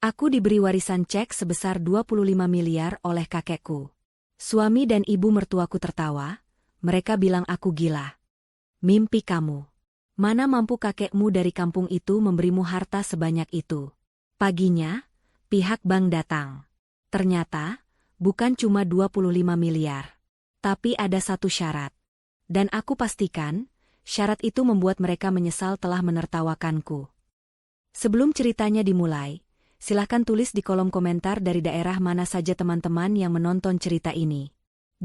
Aku diberi warisan cek sebesar 25 miliar oleh kakekku. Suami dan ibu mertuaku tertawa, mereka bilang aku gila. Mimpi kamu. Mana mampu kakekmu dari kampung itu memberimu harta sebanyak itu. Paginya, pihak bank datang. Ternyata, bukan cuma 25 miliar. Tapi ada satu syarat. Dan aku pastikan, syarat itu membuat mereka menyesal telah menertawakanku. Sebelum ceritanya dimulai, silahkan tulis di kolom komentar dari daerah mana saja teman-teman yang menonton cerita ini.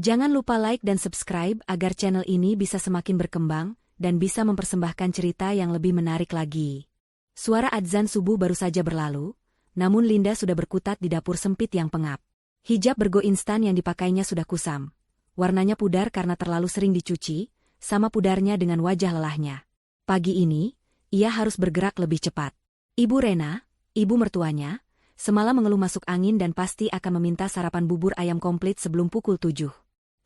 Jangan lupa like dan subscribe agar channel ini bisa semakin berkembang dan bisa mempersembahkan cerita yang lebih menarik lagi. Suara adzan subuh baru saja berlalu, namun Linda sudah berkutat di dapur sempit yang pengap. Hijab bergo instan yang dipakainya sudah kusam. Warnanya pudar karena terlalu sering dicuci, sama pudarnya dengan wajah lelahnya. Pagi ini, ia harus bergerak lebih cepat. Ibu Rena, ibu mertuanya, semalam mengeluh masuk angin dan pasti akan meminta sarapan bubur ayam komplit sebelum pukul 7.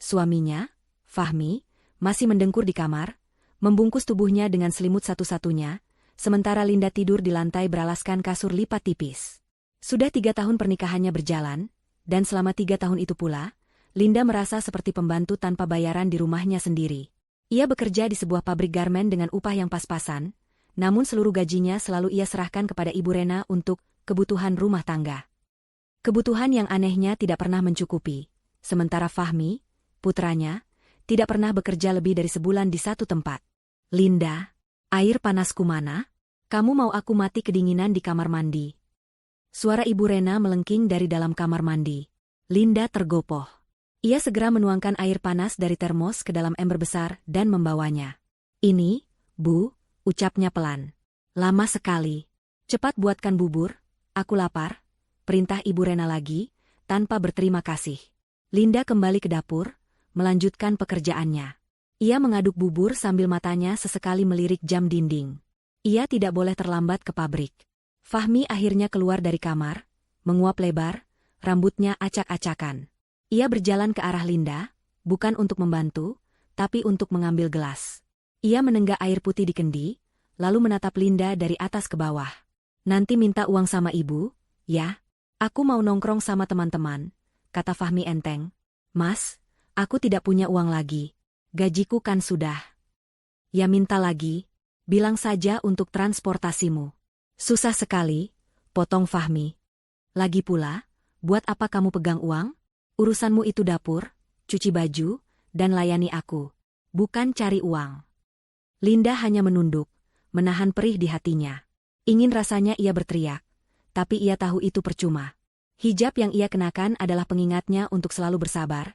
Suaminya, Fahmi, masih mendengkur di kamar, membungkus tubuhnya dengan selimut satu-satunya, sementara Linda tidur di lantai beralaskan kasur lipat tipis. Sudah 3 tahun pernikahannya berjalan, dan selama 3 tahun itu pula, Linda merasa seperti pembantu tanpa bayaran di rumahnya sendiri. Ia bekerja di sebuah pabrik garmen dengan upah yang pas-pasan, namun seluruh gajinya selalu ia serahkan kepada Ibu Rena untuk kebutuhan rumah tangga. Kebutuhan yang anehnya tidak pernah mencukupi, sementara Fahmi, putranya, tidak pernah bekerja lebih dari sebulan di satu tempat. Linda, air panasku mana? Kamu mau aku mati kedinginan di kamar mandi? Suara Ibu Rena melengking dari dalam kamar mandi. Linda tergopoh. Ia segera menuangkan air panas dari termos ke dalam ember besar dan membawanya. Ini, Bu, ucapnya pelan. Lama sekali. Cepat buatkan bubur, aku lapar, perintah Ibu Rena lagi, tanpa berterima kasih. Linda kembali ke dapur, melanjutkan pekerjaannya. Ia mengaduk bubur sambil matanya sesekali melirik jam dinding. Ia tidak boleh terlambat ke pabrik. Fahmi akhirnya keluar dari kamar, menguap lebar, rambutnya acak-acakan. Ia berjalan ke arah Linda, bukan untuk membantu, tapi untuk mengambil gelas. Ia menenggak air putih di kendi, lalu menatap Linda dari atas ke bawah. Nanti minta uang sama ibu, ya? Aku mau nongkrong sama teman-teman, kata Fahmi enteng. Mas, aku tidak punya uang lagi. Gajiku kan sudah. Ya minta lagi, bilang saja untuk transportasimu. Susah sekali, potong Fahmi. Lagi pula, buat apa kamu pegang uang? Urusanmu itu dapur, cuci baju, dan layani aku. Bukan cari uang. Linda hanya menunduk, menahan perih di hatinya. Ingin rasanya ia berteriak, tapi ia tahu itu percuma. Hijab yang ia kenakan adalah pengingatnya untuk selalu bersabar,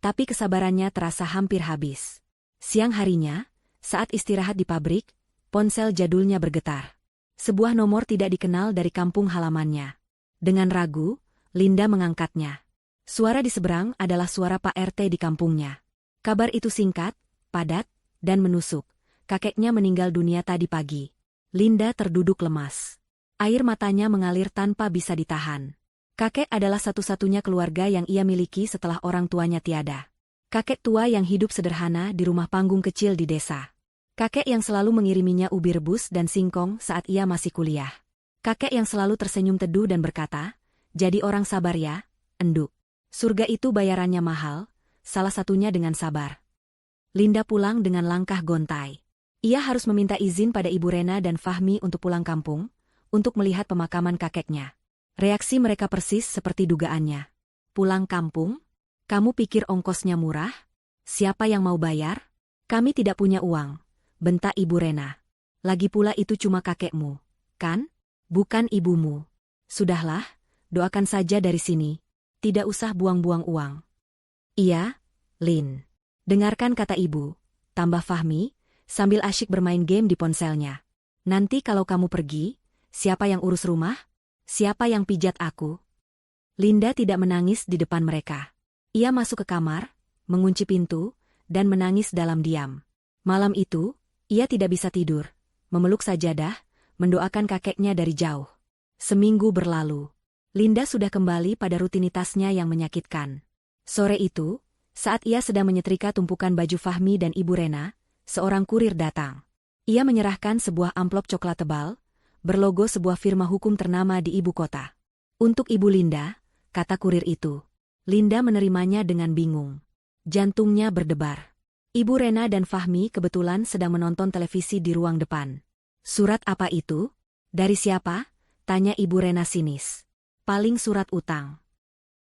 tapi kesabarannya terasa hampir habis. Siang harinya, saat istirahat di pabrik, ponsel jadulnya bergetar. Sebuah nomor tidak dikenal dari kampung halamannya. Dengan ragu, Linda mengangkatnya. Suara di seberang adalah suara Pak RT di kampungnya. Kabar itu singkat, padat, dan menusuk. Kakeknya meninggal dunia tadi pagi. Linda terduduk lemas. Air matanya mengalir tanpa bisa ditahan. Kakek adalah satu-satunya keluarga yang ia miliki setelah orang tuanya tiada. Kakek tua yang hidup sederhana di rumah panggung kecil di desa. Kakek yang selalu mengiriminya ubi rebus dan singkong saat ia masih kuliah. Kakek yang selalu tersenyum teduh dan berkata, "Jadi orang sabar ya, Enduk. Surga itu bayarannya mahal, salah satunya dengan sabar." Linda pulang dengan langkah gontai. Ia harus meminta izin pada Ibu Rena dan Fahmi untuk pulang kampung, untuk melihat pemakaman kakeknya. Reaksi mereka persis seperti dugaannya. Pulang kampung? Kamu pikir ongkosnya murah? Siapa yang mau bayar? Kami tidak punya uang, bentak Ibu Rena. Lagi pula itu cuma kakekmu, kan? Bukan ibumu. Sudahlah, doakan saja dari sini. Tidak usah buang-buang uang. Iya, Lin. Dengarkan kata ibu, tambah Fahmi, sambil asyik bermain game di ponselnya. Nanti kalau kamu pergi, siapa yang urus rumah? Siapa yang pijat aku? Linda tidak menangis di depan mereka. Ia masuk ke kamar, mengunci pintu, dan menangis dalam diam. Malam itu, ia tidak bisa tidur, memeluk sajadah, mendoakan kakeknya dari jauh. Seminggu berlalu. Linda sudah kembali pada rutinitasnya yang menyakitkan. Sore itu, saat ia sedang menyetrika tumpukan baju Fahmi dan Ibu Rena, seorang kurir datang. Ia menyerahkan sebuah amplop coklat tebal, berlogo sebuah firma hukum ternama di ibu kota. Untuk Ibu Linda, kata kurir itu. Linda menerimanya dengan bingung. Jantungnya berdebar. Ibu Rena dan Fahmi kebetulan sedang menonton televisi di ruang depan. Surat apa itu? Dari siapa? Tanya Ibu Rena sinis. Paling surat utang.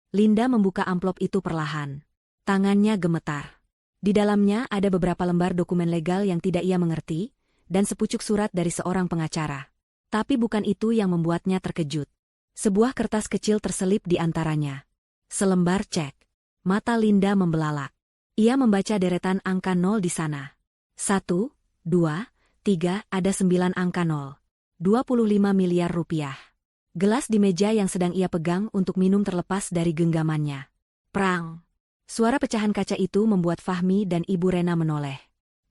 Linda membuka amplop itu perlahan. Tangannya gemetar. Di dalamnya ada beberapa lembar dokumen legal yang tidak ia mengerti, dan sepucuk surat dari seorang pengacara. Tapi bukan itu yang membuatnya terkejut. Sebuah kertas kecil terselip di antaranya. Selembar cek. Mata Linda membelalak. Ia membaca deretan angka 0 di sana. 1, 2, 3, ada 9 angka 0. 25 miliar rupiah. Gelas di meja yang sedang ia pegang untuk minum terlepas dari genggamannya. Prang. Suara pecahan kaca itu membuat Fahmi dan Ibu Rena menoleh.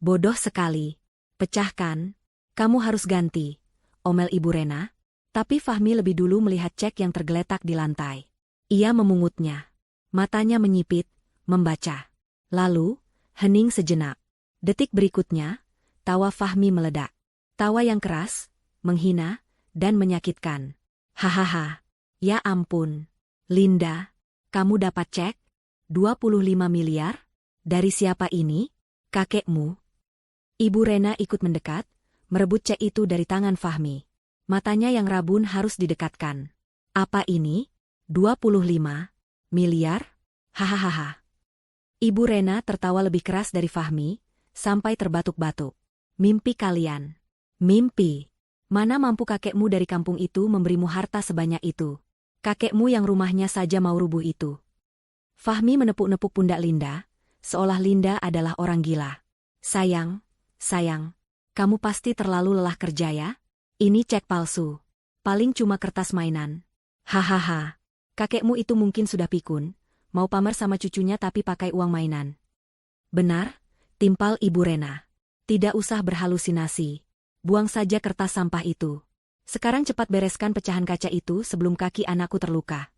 Bodoh sekali. Pecahkan. Kamu harus ganti. Omel Ibu Rena. Tapi Fahmi lebih dulu melihat cek yang tergeletak di lantai. Ia memungutnya. Matanya menyipit, membaca. Lalu, hening sejenak. Detik berikutnya, tawa Fahmi meledak. Tawa yang keras, menghina, dan menyakitkan. Hahaha. Ya ampun. Linda, kamu dapat cek? 25 miliar? Dari siapa ini? Kakekmu? Ibu Rena ikut mendekat, merebut cek itu dari tangan Fahmi. Matanya yang rabun harus didekatkan. Apa ini? 25 miliar? Hahaha. Ibu Rena tertawa lebih keras dari Fahmi, sampai terbatuk-batuk. Mimpi kalian. Mimpi. Mana mampu kakekmu dari kampung itu memberimu harta sebanyak itu. Kakekmu yang rumahnya saja mau rubuh itu. Fahmi menepuk-nepuk pundak Linda, seolah Linda adalah orang gila. Sayang, kamu pasti terlalu lelah kerja ya? Ini cek palsu. Paling cuma kertas mainan. Hahaha. Kakekmu itu mungkin sudah pikun, mau pamer sama cucunya tapi pakai uang mainan. Benar, timpal Ibu Rena. Tidak usah berhalusinasi. Buang saja kertas sampah itu. Sekarang cepat bereskan pecahan kaca itu sebelum kaki anakku terluka.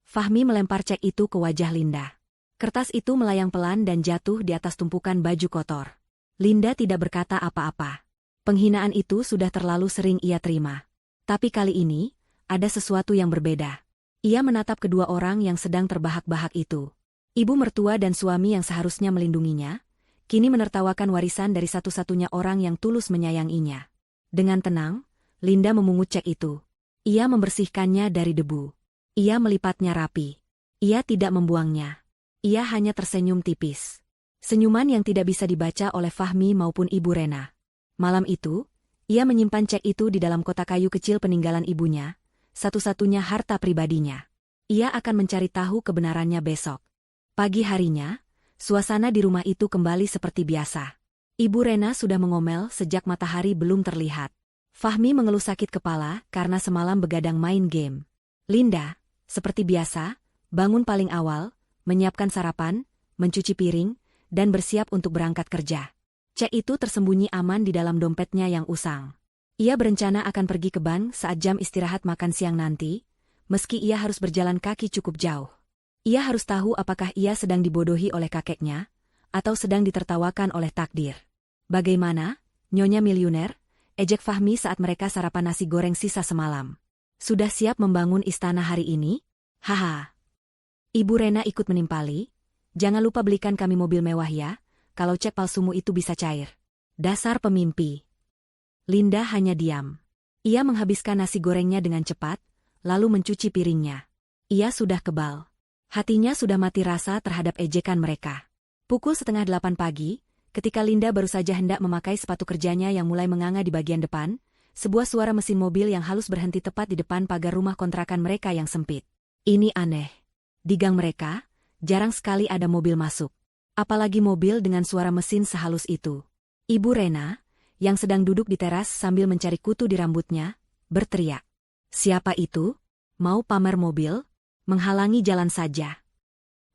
Fahmi melempar cek itu ke wajah Linda. Kertas itu melayang pelan dan jatuh di atas tumpukan baju kotor. Linda tidak berkata apa-apa. Penghinaan itu sudah terlalu sering ia terima. Tapi kali ini, ada sesuatu yang berbeda. Ia menatap kedua orang yang sedang terbahak-bahak itu. Ibu mertua dan suami yang seharusnya melindunginya, kini menertawakan warisan dari satu-satunya orang yang tulus menyayanginya. Dengan tenang, Linda memungut cek itu. Ia membersihkannya dari debu. Ia melipatnya rapi. Ia tidak membuangnya. Ia hanya tersenyum tipis. Senyuman yang tidak bisa dibaca oleh Fahmi maupun Ibu Rena. Malam itu, ia menyimpan cek itu di dalam kotak kayu kecil peninggalan ibunya, satu-satunya harta pribadinya. Ia akan mencari tahu kebenarannya besok. Pagi harinya, suasana di rumah itu kembali seperti biasa. Ibu Rena sudah mengomel sejak matahari belum terlihat. Fahmi mengeluh sakit kepala karena semalam begadang main game. Linda, seperti biasa, bangun paling awal, menyiapkan sarapan, mencuci piring, dan bersiap untuk berangkat kerja. Cek itu tersembunyi aman di dalam dompetnya yang usang. Ia berencana akan pergi ke bank saat jam istirahat makan siang nanti, meski ia harus berjalan kaki cukup jauh. Ia harus tahu apakah ia sedang dibodohi oleh kakeknya, atau sedang ditertawakan oleh takdir. Bagaimana, Nyonya Miliuner? Ejek Fahmi saat mereka sarapan nasi goreng sisa semalam. Sudah siap membangun istana hari ini? Haha. Ibu Rena ikut menimpali. Jangan lupa belikan kami mobil mewah ya, kalau cek palsumu itu bisa cair. Dasar pemimpi. Linda hanya diam. Ia menghabiskan nasi gorengnya dengan cepat, lalu mencuci piringnya. Ia sudah kebal. Hatinya sudah mati rasa terhadap ejekan mereka. Pukul 7:30 pagi, ketika Linda baru saja hendak memakai sepatu kerjanya yang mulai menganga di bagian depan, sebuah suara mesin mobil yang halus berhenti tepat di depan pagar rumah kontrakan mereka yang sempit. Ini aneh. Di gang mereka, jarang sekali ada mobil masuk. Apalagi mobil dengan suara mesin sehalus itu. Ibu Rena, yang sedang duduk di teras sambil mencari kutu di rambutnya, berteriak. Siapa itu? Mau pamer mobil? Menghalangi jalan saja.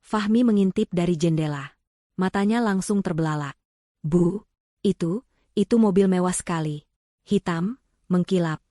Fahmi mengintip dari jendela. Matanya langsung terbelalak. Bu, itu mobil mewah sekali. Hitam, mengkilap.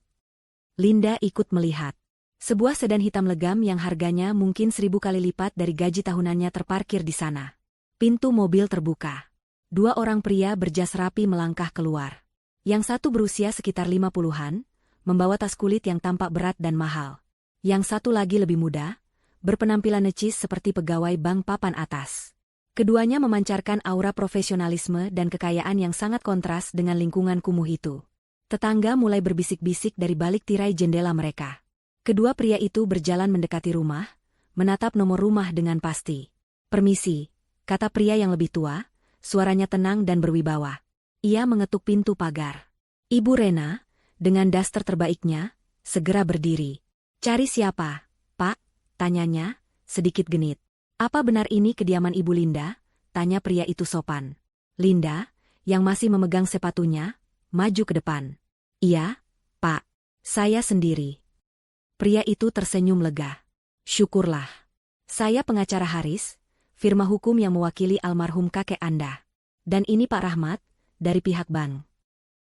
Linda ikut melihat. Sebuah sedan hitam legam yang harganya mungkin 1000 kali lipat dari gaji tahunannya terparkir di sana. Pintu mobil terbuka. 2 orang pria berjas rapi melangkah keluar. Yang satu berusia sekitar 50-an, membawa tas kulit yang tampak berat dan mahal. Yang satu lagi lebih muda, berpenampilan necis seperti pegawai bank papan atas. Keduanya memancarkan aura profesionalisme dan kekayaan yang sangat kontras dengan lingkungan kumuh itu. Tetangga mulai berbisik-bisik dari balik tirai jendela mereka. Kedua pria itu berjalan mendekati rumah, menatap nomor rumah dengan pasti. "Permisi," kata pria yang lebih tua, suaranya tenang dan berwibawa. Ia mengetuk pintu pagar. Ibu Rena, dengan daster terbaiknya, segera berdiri. "Cari siapa, Pak?" tanyanya, sedikit genit. "Apa benar ini kediaman Ibu Linda?" tanya pria itu sopan. Linda, yang masih memegang sepatunya, maju ke depan. "Iya, Pak. Saya sendiri." Pria itu tersenyum lega. "Syukurlah. Saya pengacara Haris, firma hukum yang mewakili almarhum kakek Anda. Dan ini Pak Rahmat, dari pihak bank."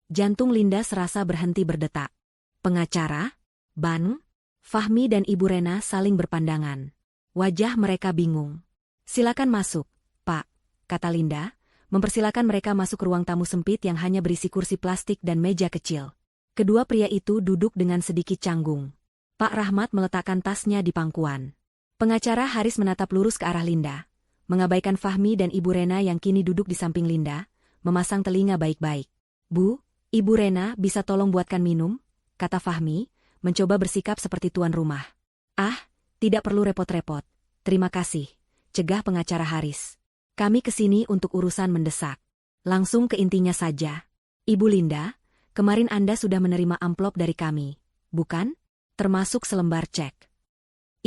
Jantung Linda serasa berhenti berdetak. "Pengacara? Bank?" Fahmi dan Ibu Rena saling berpandangan. Wajah mereka bingung. "Silakan masuk, Pak," kata Linda, mempersilakan mereka masuk ke ruang tamu sempit yang hanya berisi kursi plastik dan meja kecil. Kedua pria itu duduk dengan sedikit canggung. Pak Rahmat meletakkan tasnya di pangkuan. Pengacara Haris menatap lurus ke arah Linda, mengabaikan Fahmi dan Ibu Rena yang kini duduk di samping Linda, memasang telinga baik-baik. "Bu, Ibu Rena bisa tolong buatkan minum?" kata Fahmi, mencoba bersikap seperti tuan rumah. "Ah, tidak perlu repot-repot. Terima kasih," cegah pengacara Haris. "Kami kesini untuk urusan mendesak. Langsung ke intinya saja. Ibu Linda, kemarin Anda sudah menerima amplop dari kami, bukan? Termasuk selembar cek."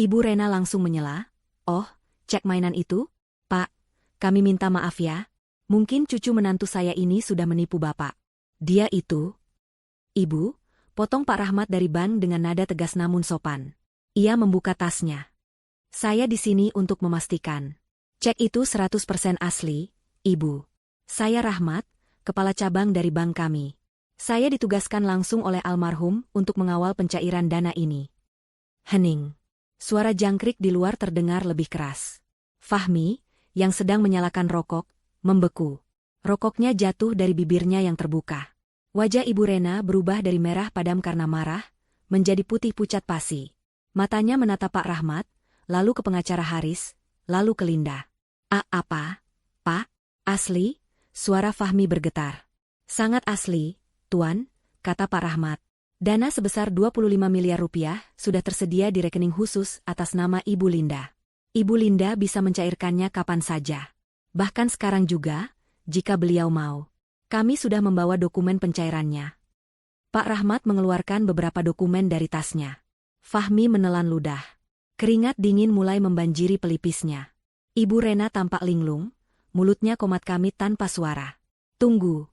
Ibu Rena langsung menyela. "Oh, cek mainan itu? Pak, kami minta maaf ya. Mungkin cucu menantu saya ini sudah menipu Bapak. Dia itu..." "Ibu," potong Pak Rahmat dari bank dengan nada tegas namun sopan. Ia membuka tasnya. "Saya di sini untuk memastikan. Cek itu 100% asli, Ibu. Saya Rahmat, kepala cabang dari bank kami. Saya ditugaskan langsung oleh almarhum untuk mengawal pencairan dana ini." Hening. Suara jangkrik di luar terdengar lebih keras. Fahmi, yang sedang menyalakan rokok, membeku. Rokoknya jatuh dari bibirnya yang terbuka. Wajah Ibu Rena berubah dari merah padam karena marah, menjadi putih pucat pasi. Matanya menatap Pak Rahmat, lalu ke pengacara Haris, lalu ke Linda. Apa? Pak? Asli?" Suara Fahmi bergetar. "Sangat asli, Tuan," kata Pak Rahmat. "Dana sebesar 25 miliar rupiah sudah tersedia di rekening khusus atas nama Ibu Linda. Ibu Linda bisa mencairkannya kapan saja. Bahkan sekarang juga, jika beliau mau. Kami sudah membawa dokumen pencairannya." Pak Rahmat mengeluarkan beberapa dokumen dari tasnya. Fahmi menelan ludah. Keringat dingin mulai membanjiri pelipisnya. Ibu Rena tampak linglung, mulutnya komat kamit tanpa suara. Tunggu,"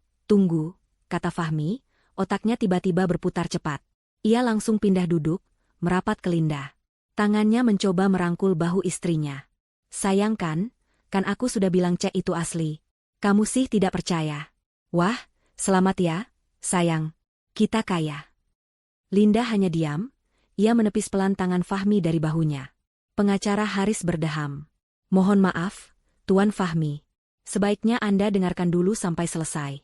kata Fahmi, otaknya tiba-tiba berputar cepat. Ia langsung pindah duduk, merapat ke Linda. Tangannya mencoba merangkul bahu istrinya. "Sayang kan aku sudah bilang cek itu asli. Kamu sih tidak percaya. Wah, selamat ya, sayang. Kita kaya." Linda hanya diam, ia menepis pelan tangan Fahmi dari bahunya. Pengacara Haris berdeham. "Mohon maaf, Tuan Fahmi. Sebaiknya Anda dengarkan dulu sampai selesai."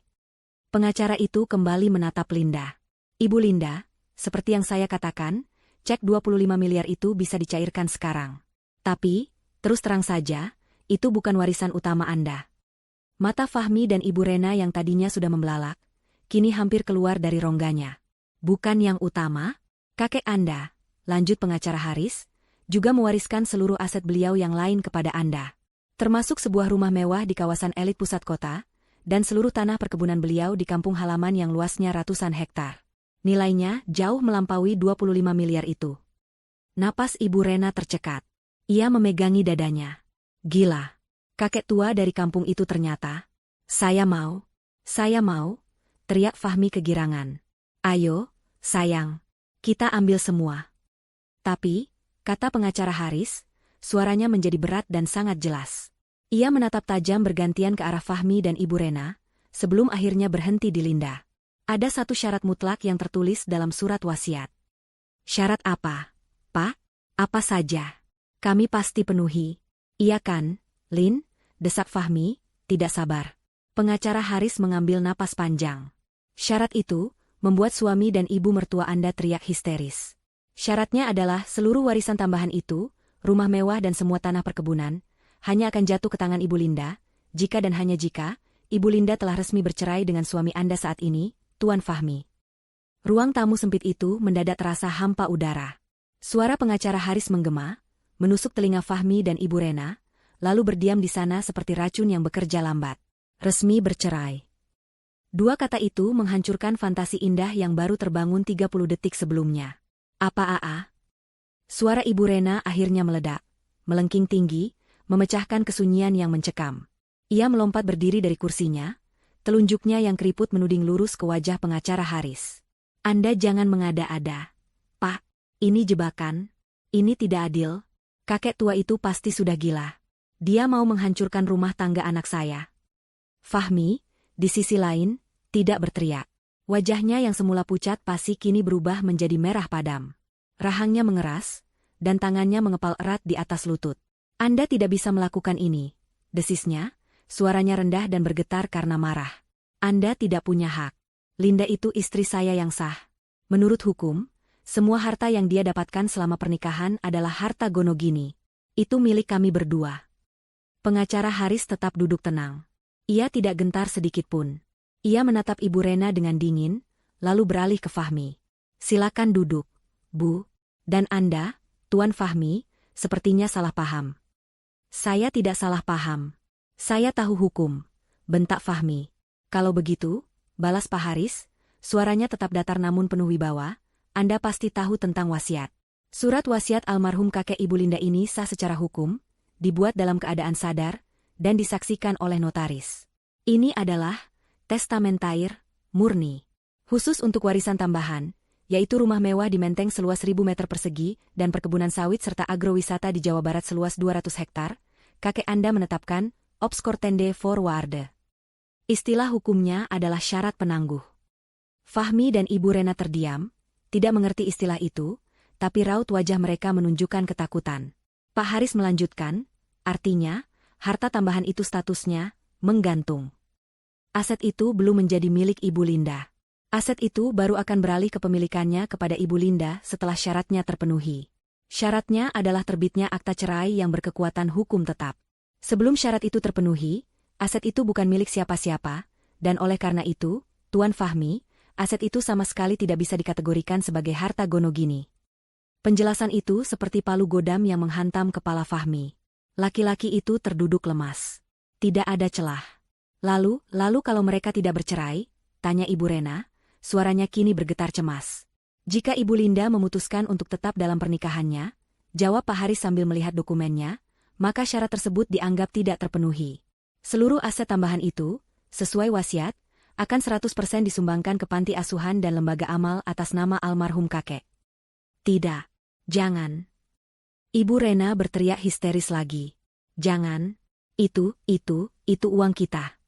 Pengacara itu kembali menatap Linda. "Ibu Linda, seperti yang saya katakan, cek 25 miliar itu bisa dicairkan sekarang. Tapi, terus terang saja, itu bukan warisan utama Anda." Mata Fahmi dan Ibu Rena yang tadinya sudah membelalak, kini hampir keluar dari rongganya. "Bukan yang utama? Kakek Anda," lanjut pengacara Haris, "juga mewariskan seluruh aset beliau yang lain kepada Anda. Termasuk sebuah rumah mewah di kawasan elit pusat kota, dan seluruh tanah perkebunan beliau di kampung halaman yang luasnya ratusan hektar. Nilainya jauh melampaui 25 miliar itu." Napas Ibu Rena tercekat. Ia memegangi dadanya. "Gila. Kakek tua dari kampung itu ternyata..." Saya mau, teriak Fahmi kegirangan. "Ayo, sayang. Kita ambil semua." "Tapi," kata pengacara Haris, suaranya menjadi berat dan sangat jelas. Ia menatap tajam bergantian ke arah Fahmi dan Ibu Rena, sebelum akhirnya berhenti di Linda. "Ada satu syarat mutlak yang tertulis dalam surat wasiat." "Syarat apa, Pak?" "Apa saja. Kami pasti penuhi." "Iya kan, Lin?" desak Fahmi, tidak sabar. Pengacara Haris mengambil napas panjang. "Syarat itu membuat suami dan ibu mertua Anda teriak histeris. Syaratnya adalah seluruh warisan tambahan itu, rumah mewah dan semua tanah perkebunan, hanya akan jatuh ke tangan Ibu Linda, jika dan hanya jika, Ibu Linda telah resmi bercerai dengan suami Anda saat ini, Tuan Fahmi. Ruang tamu sempit itu mendadak terasa hampa udara. Suara pengacara Haris menggema, menusuk telinga Fahmi dan Ibu Rena, lalu berdiam di sana seperti racun yang bekerja lambat. Resmi bercerai. Dua kata itu menghancurkan fantasi indah yang baru terbangun 30 detik sebelumnya. Apa Aa? Suara Ibu Rena akhirnya meledak, melengking tinggi, memecahkan kesunyian yang mencekam. Ia melompat berdiri dari kursinya, telunjuknya yang keriput menuding lurus ke wajah pengacara Haris. Anda jangan mengada-ada. Pak, ini jebakan. Ini tidak adil. Kakek tua itu pasti sudah gila. Dia mau menghancurkan rumah tangga anak saya. Fahmi, di sisi lain, tidak berteriak. Wajahnya yang semula pucat pasi kini berubah menjadi merah padam. Rahangnya mengeras, dan tangannya mengepal erat di atas lutut. Anda tidak bisa melakukan ini, desisnya, suaranya rendah dan bergetar karena marah. Anda tidak punya hak. Linda itu istri saya yang sah. Menurut hukum, semua harta yang dia dapatkan selama pernikahan adalah harta Gonogini. Itu milik kami berdua. Pengacara Haris tetap duduk tenang. Ia tidak gentar sedikitpun. Ia menatap Ibu Rena dengan dingin, lalu beralih ke Fahmi. Silakan duduk, Bu. Dan Anda, Tuan Fahmi, sepertinya salah paham. Saya tidak salah paham. Saya tahu hukum, bentak Fahmi. Kalau begitu, balas Pak Haris, suaranya tetap datar namun penuh wibawa, Anda pasti tahu tentang wasiat. Surat wasiat almarhum kakek Ibu Linda ini sah secara hukum, dibuat dalam keadaan sadar, dan disaksikan oleh notaris. Ini adalah testamentair, murni. Khusus untuk warisan tambahan, yaitu rumah mewah di Menteng seluas 1000 meter persegi dan perkebunan sawit serta agrowisata di Jawa Barat seluas 200 hektar, kakek Anda menetapkan obskortende forwarde. Istilah hukumnya adalah syarat penangguh. Fahmi dan Ibu Rena terdiam, tidak mengerti istilah itu, tapi raut wajah mereka menunjukkan ketakutan. Pak Haris melanjutkan, artinya, harta tambahan itu statusnya menggantung. Aset itu belum menjadi milik Ibu Linda. Aset itu baru akan beralih kepemilikannya kepada Ibu Linda setelah syaratnya terpenuhi. Syaratnya adalah terbitnya akta cerai yang berkekuatan hukum tetap. Sebelum syarat itu terpenuhi, aset itu bukan milik siapa-siapa, dan oleh karena itu, Tuan Fahmi, aset itu sama sekali tidak bisa dikategorikan sebagai harta Gonogini. Penjelasan itu seperti palu godam yang menghantam kepala Fahmi. Laki-laki itu terduduk lemas. Tidak ada celah. Lalu kalau mereka tidak bercerai, tanya Ibu Rena, suaranya kini bergetar cemas. Jika Ibu Linda memutuskan untuk tetap dalam pernikahannya, jawab Pak Haris sambil melihat dokumennya, maka syarat tersebut dianggap tidak terpenuhi. Seluruh aset tambahan itu, sesuai wasiat, akan 100% disumbangkan ke panti asuhan dan lembaga amal atas nama almarhum kakek. Tidak. Jangan. Ibu Rena berteriak histeris lagi. Jangan. Itu uang kita.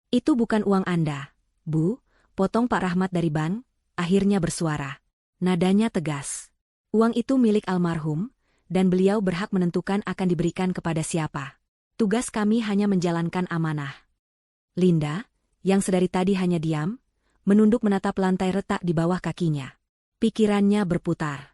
Itu bukan uang Anda, Bu, potong Pak Rahmat dari bank, akhirnya bersuara. Nadanya tegas. Uang itu milik almarhum, dan beliau berhak menentukan akan diberikan kepada siapa. Tugas kami hanya menjalankan amanah. Linda, yang sedari tadi hanya diam, menunduk menatap lantai retak di bawah kakinya. Pikirannya berputar.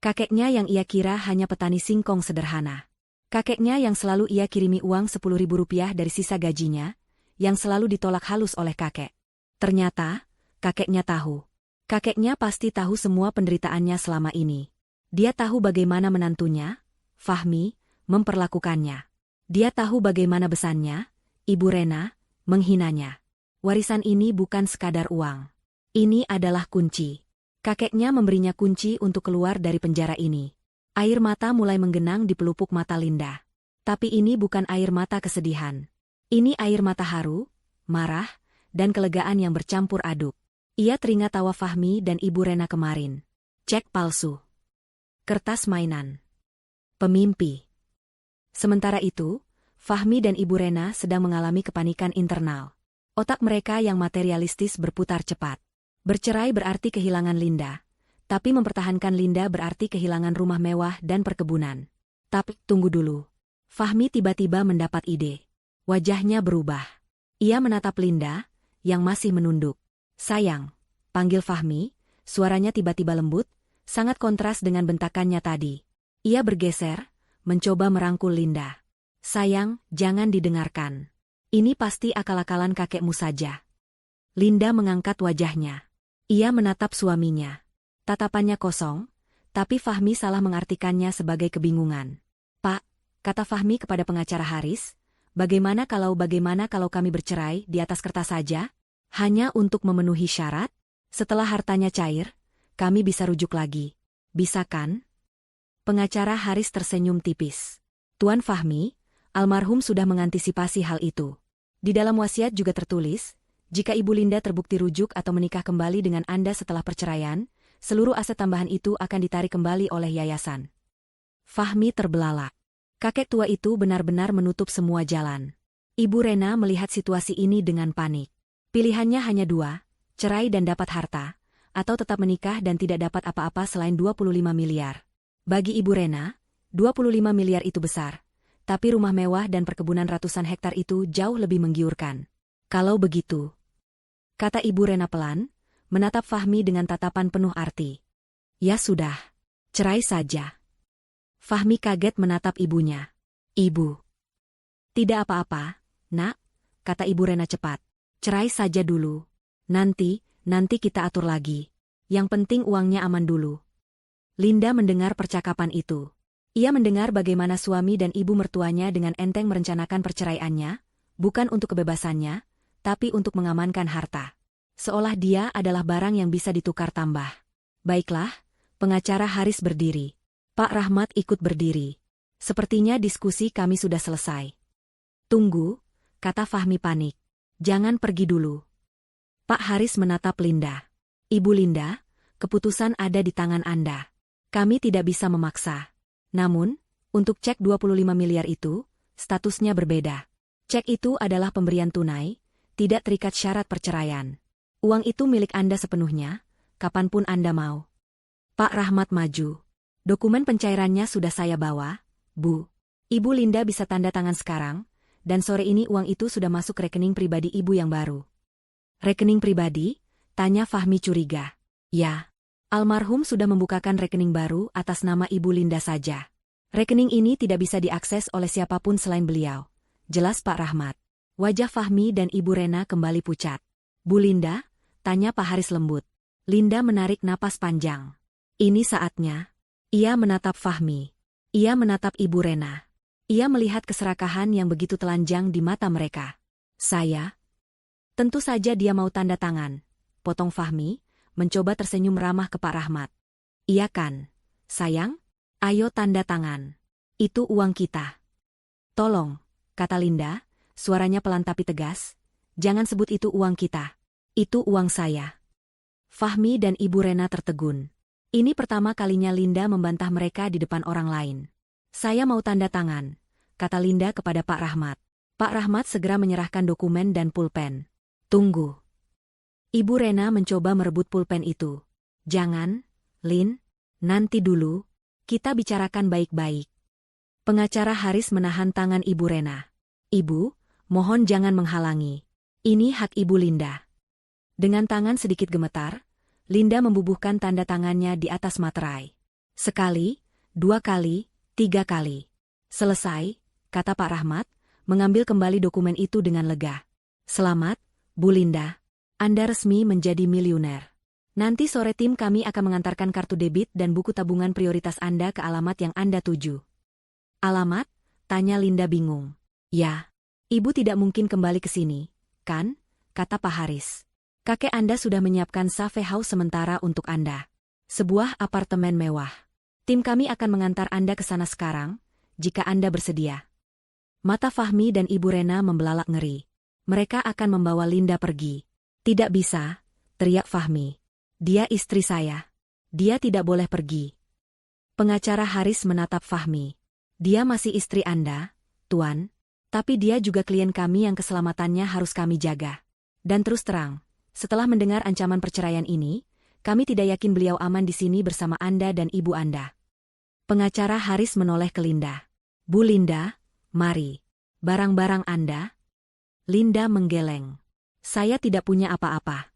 Kakeknya yang ia kira hanya petani singkong sederhana. Kakeknya yang selalu ia kirimi uang 10.000 rupiah dari sisa gajinya, yang selalu ditolak halus oleh kakek. Ternyata, kakeknya tahu. Kakeknya pasti tahu semua penderitaannya selama ini. Dia tahu bagaimana menantunya, Fahmi, memperlakukannya. Dia tahu bagaimana besannya, Ibu Rena, menghinanya. Warisan ini bukan sekadar uang. Ini adalah kunci. Kakeknya memberinya kunci untuk keluar dari penjara ini. Air mata mulai menggenang di pelupuk mata Linda. Tapi ini bukan air mata kesedihan. Ini air mata haru, marah, dan kelegaan yang bercampur aduk. Ia teringat tawa Fahmi dan Ibu Rena kemarin. Cek palsu. Kertas mainan. Pemimpi. Sementara itu, Fahmi dan Ibu Rena sedang mengalami kepanikan internal. Otak mereka yang materialistis berputar cepat. Bercerai berarti kehilangan Linda. Tapi mempertahankan Linda berarti kehilangan rumah mewah dan perkebunan. Tapi, tunggu dulu. Fahmi tiba-tiba mendapat ide. Wajahnya berubah. Ia menatap Linda, yang masih menunduk. Sayang, panggil Fahmi, suaranya tiba-tiba lembut, Sangat kontras dengan bentakannya tadi. Ia bergeser, mencoba merangkul Linda. Sayang, jangan didengarkan. Ini pasti akal-akalan kakekmu saja. Linda mengangkat wajahnya. Ia menatap suaminya. Tatapannya kosong, tapi Fahmi salah mengartikannya sebagai kebingungan. Pak, kata Fahmi kepada pengacara Haris, bagaimana kalau kami bercerai di atas kertas saja? Hanya untuk memenuhi syarat? Setelah hartanya cair, kami bisa rujuk lagi. Bisa kan? Pengacara Haris tersenyum tipis. Tuan Fahmi, almarhum sudah mengantisipasi hal itu. Di dalam wasiat juga tertulis, jika Ibu Linda terbukti rujuk atau menikah kembali dengan Anda setelah perceraian, seluruh aset tambahan itu akan ditarik kembali oleh yayasan. Fahmi terbelalak. Kakek tua itu benar-benar menutup semua jalan. Ibu Rena melihat situasi ini dengan panik. Pilihannya hanya dua, cerai dan dapat harta, atau tetap menikah dan tidak dapat apa-apa selain 25 miliar. Bagi Ibu Rena, 25 miliar itu besar, tapi rumah mewah dan perkebunan ratusan hektar itu jauh lebih menggiurkan. Kalau begitu, kata Ibu Rena pelan, menatap Fahmi dengan tatapan penuh arti. Ya sudah, cerai saja. Fahmi kaget menatap ibunya. Ibu. Tidak apa-apa, nak, kata Ibu Rena cepat. Cerai saja dulu. Nanti kita atur lagi. Yang penting uangnya aman dulu. Linda mendengar percakapan itu. Ia mendengar bagaimana suami dan ibu mertuanya dengan enteng merencanakan perceraiannya, bukan untuk kebebasannya, tapi untuk mengamankan harta. Seolah dia adalah barang yang bisa ditukar tambah. Baiklah, pengacara Haris berdiri. Pak Rahmat ikut berdiri. Sepertinya diskusi kami sudah selesai. Tunggu, kata Fahmi panik. Jangan pergi dulu. Pak Haris menatap Linda. Ibu Linda, keputusan ada di tangan Anda. Kami tidak bisa memaksa. Namun, untuk cek 25 miliar itu, statusnya berbeda. Cek itu adalah pemberian tunai, tidak terikat syarat perceraian. Uang itu milik Anda sepenuhnya, kapanpun Anda mau. Pak Rahmat maju. Dokumen pencairannya sudah saya bawa, Bu. Ibu Linda bisa tanda tangan sekarang, dan sore ini uang itu sudah masuk rekening pribadi Ibu yang baru. Rekening pribadi? Tanya Fahmi curiga. Ya. Almarhum sudah membukakan rekening baru atas nama Ibu Linda saja. Rekening ini tidak bisa diakses oleh siapapun selain beliau. Jelas Pak Rahmat. Wajah Fahmi dan Ibu Rena kembali pucat. Bu Linda? Tanya Pak Haris lembut. Linda menarik napas panjang. Ini saatnya. Ia menatap Fahmi. Ia menatap Ibu Rena. Ia melihat keserakahan yang begitu telanjang di mata mereka. Saya? Tentu saja dia mau tanda tangan. Potong Fahmi, mencoba tersenyum ramah ke Pak Rahmat. Iya kan, sayang? Ayo tanda tangan. Itu uang kita. Tolong, kata Linda, suaranya pelan tapi tegas. Jangan sebut itu uang kita. Itu uang saya. Fahmi dan Ibu Rena tertegun. Ini pertama kalinya Linda membantah mereka di depan orang lain. Saya mau tanda tangan, kata Linda kepada Pak Rahmat. Pak Rahmat segera menyerahkan dokumen dan pulpen. Tunggu. Ibu Rena mencoba merebut pulpen itu. Jangan, Lin, nanti dulu, kita bicarakan baik-baik. Pengacara Haris menahan tangan Ibu Rena. Ibu, mohon jangan menghalangi. Ini hak Ibu Linda. Dengan tangan sedikit gemetar, Linda membubuhkan tanda tangannya di atas materai. Sekali, 2 kali, 3 kali. Selesai, kata Pak Rahmat, mengambil kembali dokumen itu dengan lega. Selamat, Bu Linda. Anda resmi menjadi miliuner. Nanti sore tim kami akan mengantarkan kartu debit dan buku tabungan prioritas Anda ke alamat yang Anda tuju. Alamat? Tanya Linda bingung. Ya. Ibu tidak mungkin kembali ke sini, kan? Kata Pak Haris. Kakek Anda sudah menyiapkan cafe house sementara untuk Anda. Sebuah apartemen mewah. Tim kami akan mengantar Anda ke sana sekarang, jika Anda bersedia. Mata Fahmi dan Ibu Rena membelalak ngeri. Mereka akan membawa Linda pergi. Tidak bisa, teriak Fahmi. Dia istri saya. Dia tidak boleh pergi. Pengacara Haris menatap Fahmi. Dia masih istri Anda, Tuan, tapi dia juga klien kami yang keselamatannya harus kami jaga. Dan terus terang, setelah mendengar ancaman perceraian ini, kami tidak yakin beliau aman di sini bersama Anda dan ibu Anda. Pengacara Haris menoleh ke Linda. Bu Linda, mari. Barang-barang Anda? Linda menggeleng. Saya tidak punya apa-apa.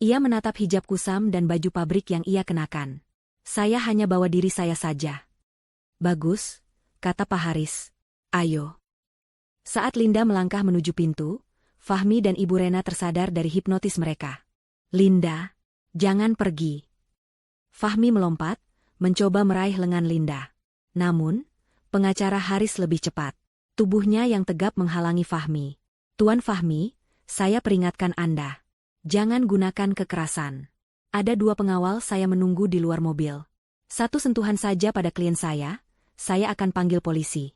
Ia menatap hijab kusam dan baju pabrik yang ia kenakan. Saya hanya bawa diri saya saja. Bagus, kata Pak Haris. Ayo. Saat Linda melangkah menuju pintu, Fahmi dan Ibu Rena tersadar dari hipnotis mereka. Linda, jangan pergi. Fahmi melompat, mencoba meraih lengan Linda. Namun, pengacara Haris lebih cepat. Tubuhnya yang tegap menghalangi Fahmi. Tuan Fahmi, saya peringatkan Anda. Jangan gunakan kekerasan. Ada 2 pengawal saya menunggu di luar mobil. 1 sentuhan saja pada klien saya akan panggil polisi.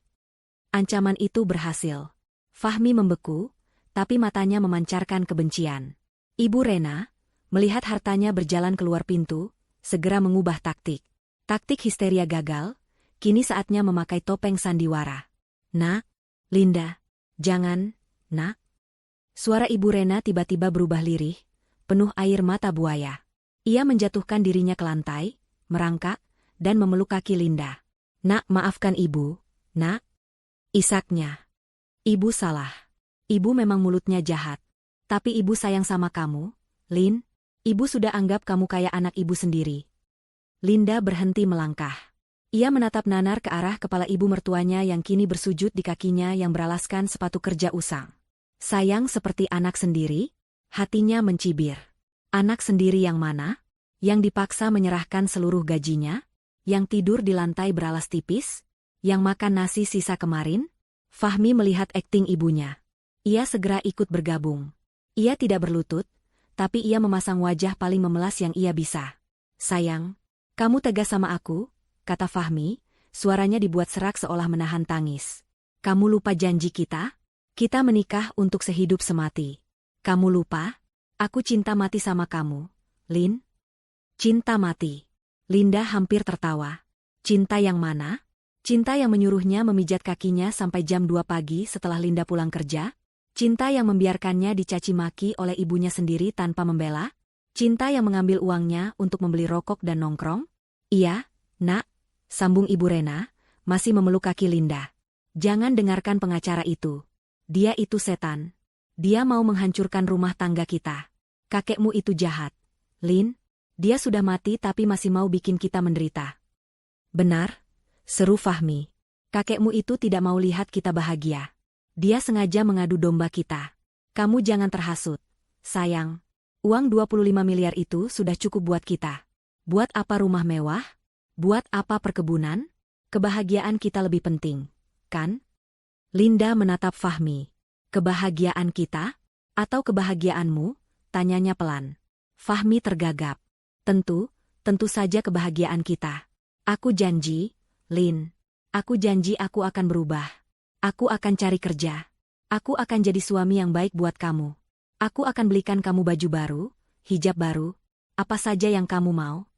Ancaman itu berhasil. Fahmi membeku, tapi matanya memancarkan kebencian. Ibu Rena, melihat hartanya berjalan keluar pintu, segera mengubah taktik. Taktik histeria gagal, kini saatnya memakai topeng sandiwara. Nak, Linda, jangan, nak. Suara Ibu Rena tiba-tiba berubah lirih, penuh air mata buaya. Ia menjatuhkan dirinya ke lantai, merangkak, dan memeluk kaki Linda. Nak, maafkan ibu, nak. Isaknya. Ibu salah. Ibu memang mulutnya jahat. Tapi ibu sayang sama kamu, Lin. Ibu sudah anggap kamu kayak anak ibu sendiri. Linda berhenti melangkah. Ia menatap nanar ke arah kepala ibu mertuanya yang kini bersujud di kakinya yang beralaskan sepatu kerja usang. Sayang seperti anak sendiri? Hatinya mencibir. Anak sendiri yang mana? Yang dipaksa menyerahkan seluruh gajinya? Yang tidur di lantai beralas tipis? Yang makan nasi sisa kemarin? Fahmi melihat akting ibunya. Ia segera ikut bergabung. Ia tidak berlutut, tapi ia memasang wajah paling memelas yang ia bisa. Sayang, kamu tegas sama aku, kata Fahmi, suaranya dibuat serak seolah menahan tangis. Kamu lupa janji kita? Kita menikah untuk sehidup semati. Kamu lupa? Aku cinta mati sama kamu, Lin. Cinta mati. Linda hampir tertawa. Cinta yang mana? Cinta yang menyuruhnya memijat kakinya sampai jam 2 pagi setelah Linda pulang kerja? Cinta yang membiarkannya dicaci maki oleh ibunya sendiri tanpa membela? Cinta yang mengambil uangnya untuk membeli rokok dan nongkrong? Iya, nak, sambung Ibu Rena, masih memeluk kaki Linda. Jangan dengarkan pengacara itu. Dia itu setan. Dia mau menghancurkan rumah tangga kita. Kakekmu itu jahat. Lin, dia sudah mati tapi masih mau bikin kita menderita. Benar, seru Fahmi. Kakekmu itu tidak mau lihat kita bahagia. Dia sengaja mengadu domba kita. Kamu jangan terhasut. Sayang, uang 25 miliar itu sudah cukup buat kita. Buat apa rumah mewah? Buat apa perkebunan? Kebahagiaan kita lebih penting, kan? Linda menatap Fahmi. Kebahagiaan kita? Atau kebahagiaanmu? Tanyanya pelan. Fahmi tergagap. Tentu saja kebahagiaan kita. Aku janji, Lin. Aku janji aku akan berubah. Aku akan cari kerja. Aku akan jadi suami yang baik buat kamu. Aku akan belikan kamu baju baru, hijab baru, apa saja yang kamu mau.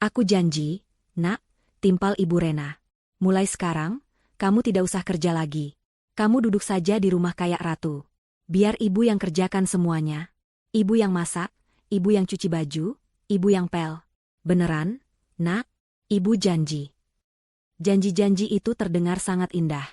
Aku janji, nak, timpal Ibu Rena. Mulai sekarang, kamu tidak usah kerja lagi. Kamu duduk saja di rumah kayak ratu. Biar ibu yang kerjakan semuanya. Ibu yang masak, ibu yang cuci baju, ibu yang pel. Beneran, nak? Ibu janji. Janji-janji itu terdengar sangat indah.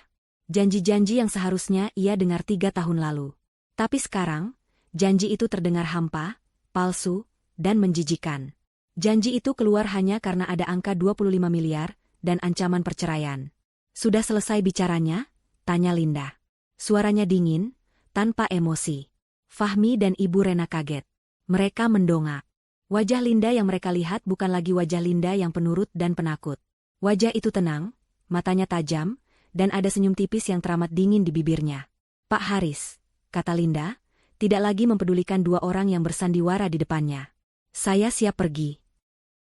Janji-janji yang seharusnya ia dengar 3 tahun lalu. Tapi sekarang, janji itu terdengar hampa, palsu, dan menjijikan. Janji itu keluar hanya karena ada angka 25 miliar dan ancaman perceraian. Sudah selesai bicaranya? Tanya Linda. Suaranya dingin, tanpa emosi. Fahmi dan Ibu Rena kaget. Mereka mendongak. Wajah Linda yang mereka lihat bukan lagi wajah Linda yang penurut dan penakut. Wajah itu tenang, matanya tajam, dan ada senyum tipis yang teramat dingin di bibirnya. Pak Haris, kata Linda, tidak lagi mempedulikan 2 orang yang bersandiwara di depannya. Saya siap pergi.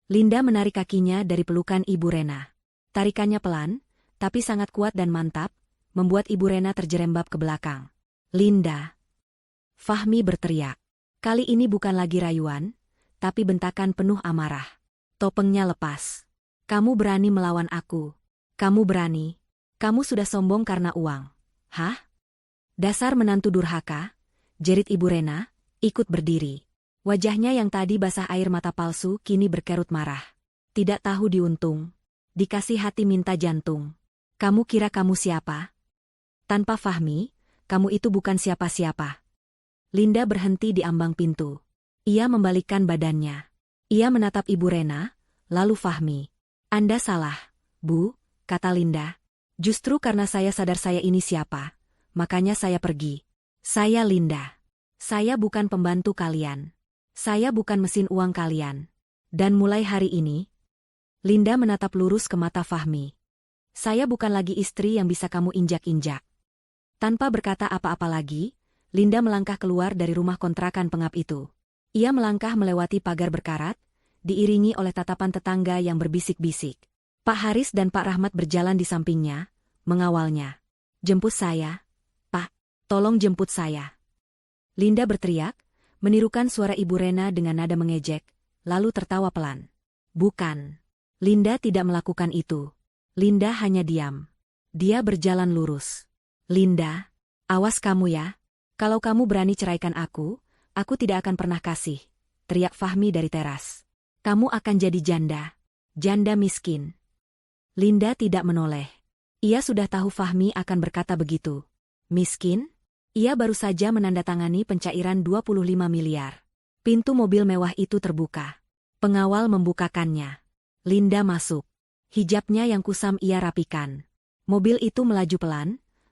Linda menarik kakinya dari pelukan Ibu Rena. Tarikannya pelan, tapi sangat kuat dan mantap, membuat Ibu Rena terjerembab ke belakang. Linda. Fahmi berteriak. Kali ini bukan lagi rayuan, tapi bentakan penuh amarah. Topengnya lepas. Kamu berani melawan aku. Kamu berani. Kamu sudah sombong karena uang. Hah? Dasar menantu durhaka, jerit Ibu Rena, ikut berdiri. Wajahnya yang tadi basah air mata palsu kini berkerut marah. Tidak tahu diuntung. Dikasih hati minta jantung. Kamu kira kamu siapa? Tanpa Fahmi, kamu itu bukan siapa-siapa. Linda berhenti di ambang pintu. Ia membalikkan badannya. Ia menatap Ibu Rena, lalu Fahmi. Anda salah, Bu, kata Linda. Justru karena saya sadar saya ini siapa, makanya saya pergi. Saya Linda. Saya bukan pembantu kalian. Saya bukan mesin uang kalian. Dan mulai hari ini, Linda menatap lurus ke mata Fahmi. Saya bukan lagi istri yang bisa kamu injak-injak. Tanpa berkata apa-apa lagi, Linda melangkah keluar dari rumah kontrakan pengap itu. Ia melangkah melewati pagar berkarat, diiringi oleh tatapan tetangga yang berbisik-bisik. Pak Haris dan Pak Rahmat berjalan di sampingnya, mengawalnya. Jemput saya, Pak. Tolong jemput saya. Linda berteriak, menirukan suara Ibu Rena dengan nada mengejek, lalu tertawa pelan. Bukan. Linda tidak melakukan itu. Linda hanya diam. Dia berjalan lurus. Linda, awas kamu ya. Kalau kamu berani ceraikan aku tidak akan pernah kasih, teriak Fahmi dari teras. Kamu akan jadi janda. Janda miskin. Linda tidak menoleh. Ia sudah tahu Fahmi akan berkata begitu. Miskin? Ia baru saja menandatangani pencairan 25 miliar. Pintu mobil mewah itu terbuka. Pengawal membukakannya. Linda masuk. Hijabnya yang kusam ia rapikan. Mobil itu melaju pelan,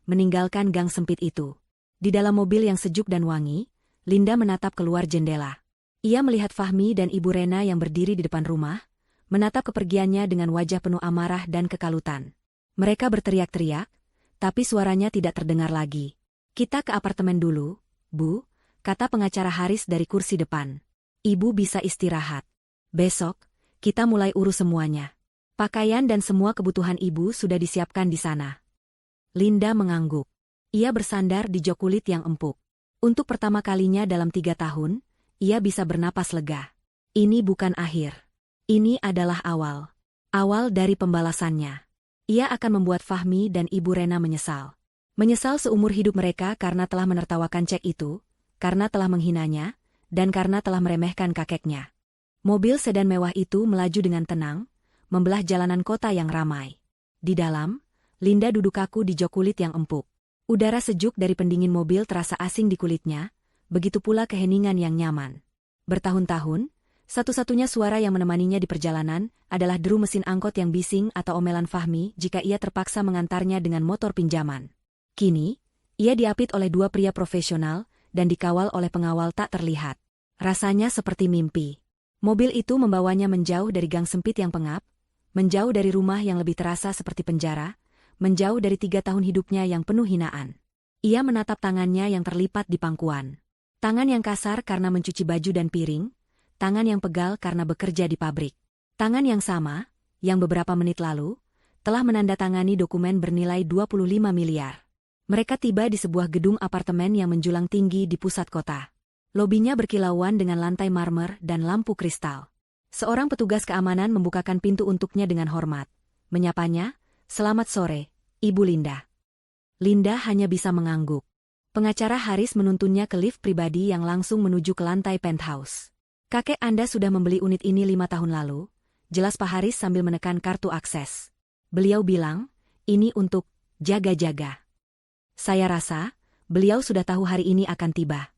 meninggalkan gang sempit itu. Di dalam mobil yang sejuk dan wangi, Linda menatap keluar jendela. Ia melihat Fahmi dan Ibu Rena yang berdiri di depan rumah, menatap kepergiannya dengan wajah penuh amarah dan kekalutan. Mereka berteriak-teriak, tapi suaranya tidak terdengar lagi. Kita ke apartemen dulu, Bu, kata pengacara Haris dari kursi depan. Ibu bisa istirahat. Besok, kita mulai urus semuanya. Pakaian dan semua kebutuhan ibu sudah disiapkan di sana. Linda mengangguk. Ia bersandar di jok kulit yang empuk. Untuk pertama kalinya dalam 3 tahun, ia bisa bernapas lega. Ini bukan akhir. Ini adalah awal. Awal dari pembalasannya. Ia akan membuat Fahmi dan Ibu Rena menyesal. Menyesal seumur hidup mereka karena telah menertawakan cek itu, karena telah menghinanya, dan karena telah meremehkan kakeknya. Mobil sedan mewah itu melaju dengan tenang, membelah jalanan kota yang ramai. Di dalam, Linda duduk kaku di jok kulit yang empuk. Udara sejuk dari pendingin mobil terasa asing di kulitnya, begitu pula keheningan yang nyaman. Bertahun-tahun, satu-satunya suara yang menemaninya di perjalanan adalah deru mesin angkot yang bising atau omelan Fahmi jika ia terpaksa mengantarnya dengan motor pinjaman. Kini, ia diapit oleh 2 pria profesional dan dikawal oleh pengawal tak terlihat. Rasanya seperti mimpi. Mobil itu membawanya menjauh dari gang sempit yang pengap, menjauh dari rumah yang lebih terasa seperti penjara, menjauh dari 3 tahun hidupnya yang penuh hinaan. Ia menatap tangannya yang terlipat di pangkuan. Tangan yang kasar karena mencuci baju dan piring, tangan yang pegal karena bekerja di pabrik. Tangan yang sama, yang beberapa menit lalu, telah menandatangani dokumen bernilai 25 miliar. Mereka tiba di sebuah gedung apartemen yang menjulang tinggi di pusat kota. Lobinya berkilauan dengan lantai marmer dan lampu kristal. Seorang petugas keamanan membukakan pintu untuknya dengan hormat. Menyapanya, "Selamat sore, Ibu Linda." Linda hanya bisa mengangguk. Pengacara Haris menuntunnya ke lift pribadi yang langsung menuju ke lantai penthouse. "Kakek Anda sudah membeli unit ini 5 tahun lalu," jelas Pak Haris sambil menekan kartu akses. Beliau bilang, "Ini untuk jaga-jaga." Saya rasa, beliau sudah tahu hari ini akan tiba.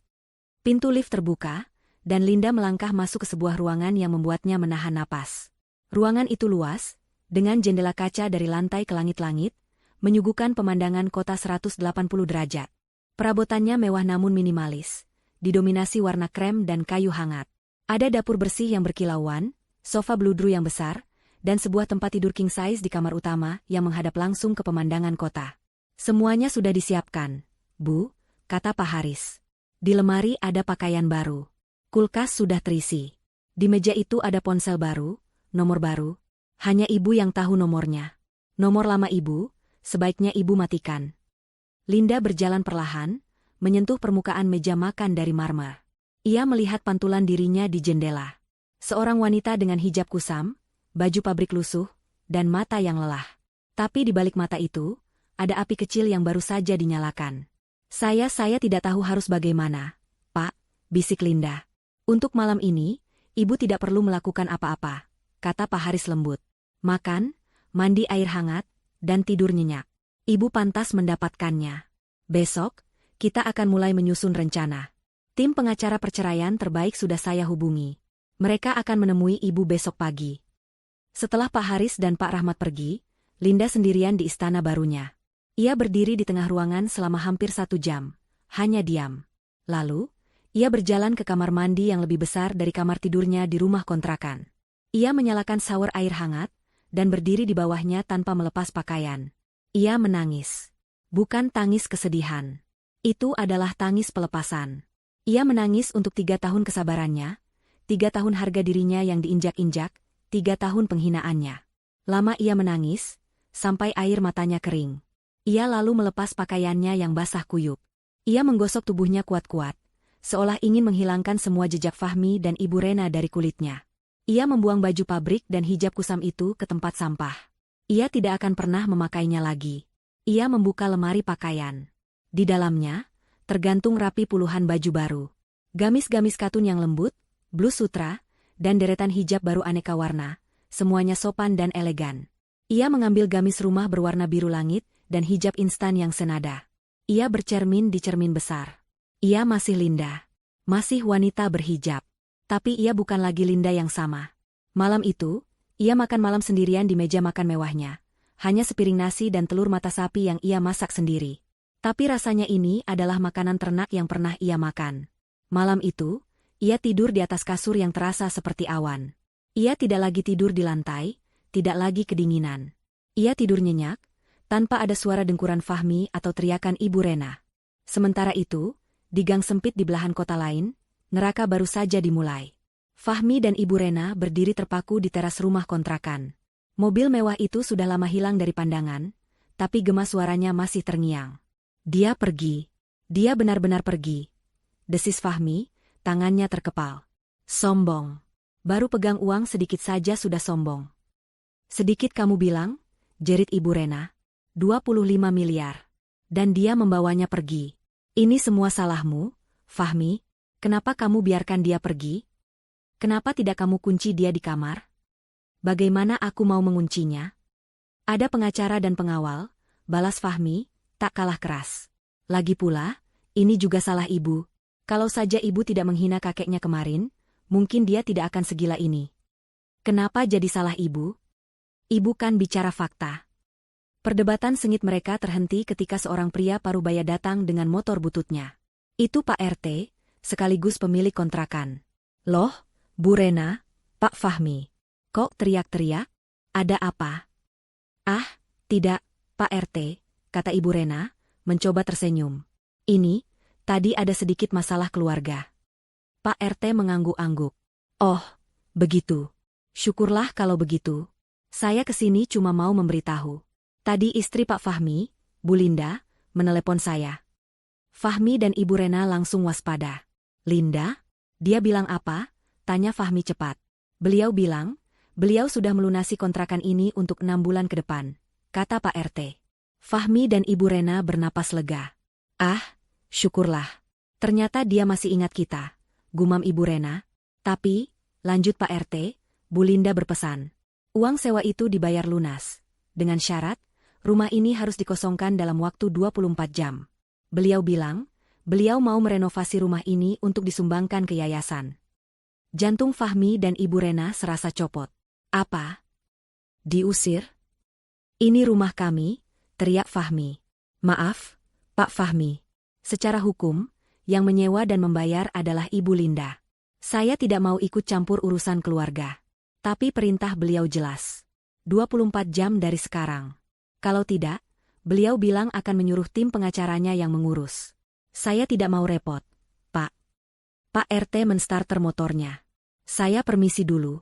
Pintu lift terbuka, dan Linda melangkah masuk ke sebuah ruangan yang membuatnya menahan napas. Ruangan itu luas, dengan jendela kaca dari lantai ke langit-langit, menyuguhkan pemandangan kota 180 derajat. Perabotannya mewah namun minimalis, didominasi warna krem dan kayu hangat. Ada dapur bersih yang berkilauan, sofa bludru yang besar, dan sebuah tempat tidur king size di kamar utama yang menghadap langsung ke pemandangan kota. "Semuanya sudah disiapkan, Bu," kata Pak Haris. Di lemari ada pakaian baru. Kulkas sudah terisi. Di meja itu ada ponsel baru, nomor baru. Hanya Ibu yang tahu nomornya. Nomor lama Ibu, sebaiknya Ibu matikan. Linda berjalan perlahan, menyentuh permukaan meja makan dari marmer. Ia melihat pantulan dirinya di jendela. Seorang wanita dengan hijab kusam, baju pabrik lusuh, dan mata yang lelah. Tapi di balik mata itu, ada api kecil yang baru saja dinyalakan. Saya tidak tahu harus bagaimana, Pak," bisik Linda. "Untuk malam ini, Ibu tidak perlu melakukan apa-apa," kata Pak Haris lembut. "Makan, mandi air hangat, dan tidur nyenyak. Ibu pantas mendapatkannya. Besok, kita akan mulai menyusun rencana. Tim pengacara perceraian terbaik sudah saya hubungi. Mereka akan menemui Ibu besok pagi." Setelah Pak Haris dan Pak Rahmat pergi, Linda sendirian di istana barunya. Ia berdiri di tengah ruangan selama hampir 1 jam, hanya diam. Lalu, ia berjalan ke kamar mandi yang lebih besar dari kamar tidurnya di rumah kontrakan. Ia menyalakan shower air hangat, dan berdiri di bawahnya tanpa melepas pakaian. Ia menangis. Bukan tangis kesedihan. Itu adalah tangis pelepasan. Ia menangis untuk 3 tahun kesabarannya, 3 tahun harga dirinya yang diinjak-injak, 3 tahun penghinaannya. Lama ia menangis, sampai air matanya kering. Ia lalu melepas pakaiannya yang basah kuyup. Ia menggosok tubuhnya kuat-kuat, seolah ingin menghilangkan semua jejak Fahmi dan Ibu Rena dari kulitnya. Ia membuang baju pabrik dan hijab kusam itu ke tempat sampah. Ia tidak akan pernah memakainya lagi. Ia membuka lemari pakaian. Di dalamnya, tergantung rapi puluhan baju baru. Gamis-gamis katun yang lembut, blus sutra, dan deretan hijab baru aneka warna, semuanya sopan dan elegan. Ia mengambil gamis rumah berwarna biru langit dan hijab instan yang senada. Ia bercermin di cermin besar. Ia masih Linda. Masih wanita berhijab. Tapi ia bukan lagi Linda yang sama. Malam itu, ia makan malam sendirian di meja makan mewahnya. Hanya sepiring nasi dan telur mata sapi yang ia masak sendiri. Tapi rasanya ini adalah makanan ternak yang pernah ia makan. Malam itu, ia tidur di atas kasur yang terasa seperti awan. Ia tidak lagi tidur di lantai, tidak lagi kedinginan. Ia tidur nyenyak, tanpa ada suara dengkuran Fahmi atau teriakan Ibu Rena. Sementara itu, di gang sempit di belahan kota lain, neraka baru saja dimulai. Fahmi dan Ibu Rena berdiri terpaku di teras rumah kontrakan. Mobil mewah itu sudah lama hilang dari pandangan, tapi gema suaranya masih terngiang. Dia pergi. Dia benar-benar pergi. Desis Fahmi, tangannya terkepal. Sombong. Baru pegang uang sedikit saja sudah sombong. Sedikit kamu bilang, jerit Ibu Rena. 25 miliar. Dan dia membawanya pergi. Ini semua salahmu, Fahmi. Kenapa kamu biarkan dia pergi? Kenapa tidak kamu kunci dia di kamar? Bagaimana aku mau menguncinya? Ada pengacara dan pengawal, balas Fahmi, tak kalah keras. Lagi pula, ini juga salah ibu. Kalau saja ibu tidak menghina kakeknya kemarin, mungkin dia tidak akan segila ini. Kenapa jadi salah ibu? Ibu kan bicara fakta. Perdebatan sengit mereka terhenti ketika seorang pria parubaya datang dengan motor bututnya. Itu Pak RT, sekaligus pemilik kontrakan. Loh, Bu Rena, Pak Fahmi. Kok teriak-teriak? Ada apa? Ah, tidak, Pak RT, kata Ibu Rena, mencoba tersenyum. Ini, tadi ada sedikit masalah keluarga. Pak RT mengangguk-angguk. Oh, begitu. Syukurlah kalau begitu. Saya kesini cuma mau memberitahu. Tadi istri Pak Fahmi, Bu Linda, menelepon saya. Fahmi dan Ibu Rena langsung waspada. Linda? Dia bilang apa? Tanya Fahmi cepat. Beliau bilang, beliau sudah melunasi kontrakan ini untuk 6 bulan ke depan, kata Pak RT. Fahmi dan Ibu Rena bernapas lega. Ah, syukurlah. Ternyata dia masih ingat kita, gumam Ibu Rena. Tapi, lanjut Pak RT, Bu Linda berpesan. Uang sewa itu dibayar lunas. Dengan syarat, rumah ini harus dikosongkan dalam waktu 24 jam. Beliau bilang, beliau mau merenovasi rumah ini untuk disumbangkan ke yayasan. Jantung Fahmi dan Ibu Rena serasa copot. Apa? Diusir? Ini rumah kami, teriak Fahmi. Maaf, Pak Fahmi. Secara hukum, yang menyewa dan membayar adalah Ibu Linda. Saya tidak mau ikut campur urusan keluarga. Tapi perintah beliau jelas. 24 jam dari sekarang. Kalau tidak, beliau bilang akan menyuruh tim pengacaranya yang mengurus. Saya tidak mau repot, Pak. Pak RT menstarter motornya. Saya permisi dulu.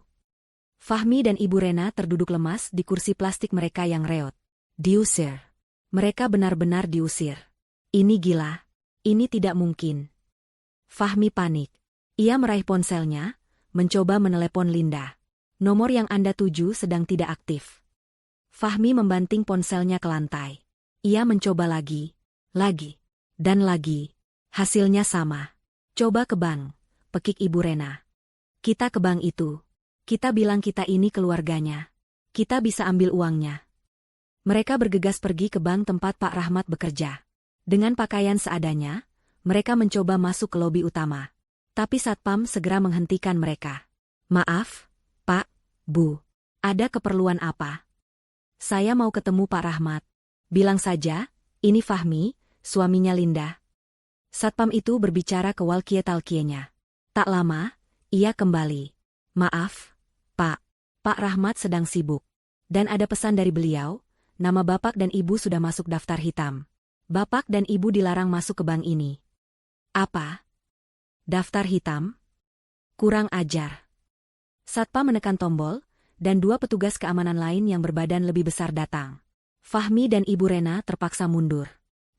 Fahmi dan Ibu Rena terduduk lemas di kursi plastik mereka yang reot. Diusir. Mereka benar-benar diusir. Ini gila. Ini tidak mungkin. Fahmi panik. Ia meraih ponselnya, mencoba menelepon Linda. Nomor yang Anda tuju sedang tidak aktif. Fahmi membanting ponselnya ke lantai. Ia mencoba lagi, dan lagi. Hasilnya sama. Coba ke bank, pekik Ibu Rena. Kita ke bank itu. Kita bilang kita ini keluarganya. Kita bisa ambil uangnya. Mereka bergegas pergi ke bank tempat Pak Rahmat bekerja. Dengan pakaian seadanya, mereka mencoba masuk ke lobi utama. Tapi Satpam segera menghentikan mereka. Maaf, Pak, Bu. Ada keperluan apa? Saya mau ketemu Pak Rahmat. Bilang saja, ini Fahmi, suaminya Linda. Satpam itu berbicara ke walkie-talkie-nya. Tak lama, ia kembali. Maaf, Pak. Pak Rahmat sedang sibuk. Dan ada pesan dari beliau, nama Bapak dan Ibu sudah masuk daftar hitam. Bapak dan Ibu dilarang masuk ke bank ini. Apa? Daftar hitam? Kurang ajar. Satpam menekan tombol, dan dua petugas keamanan lain yang berbadan lebih besar datang. Fahmi dan Ibu Rena terpaksa mundur.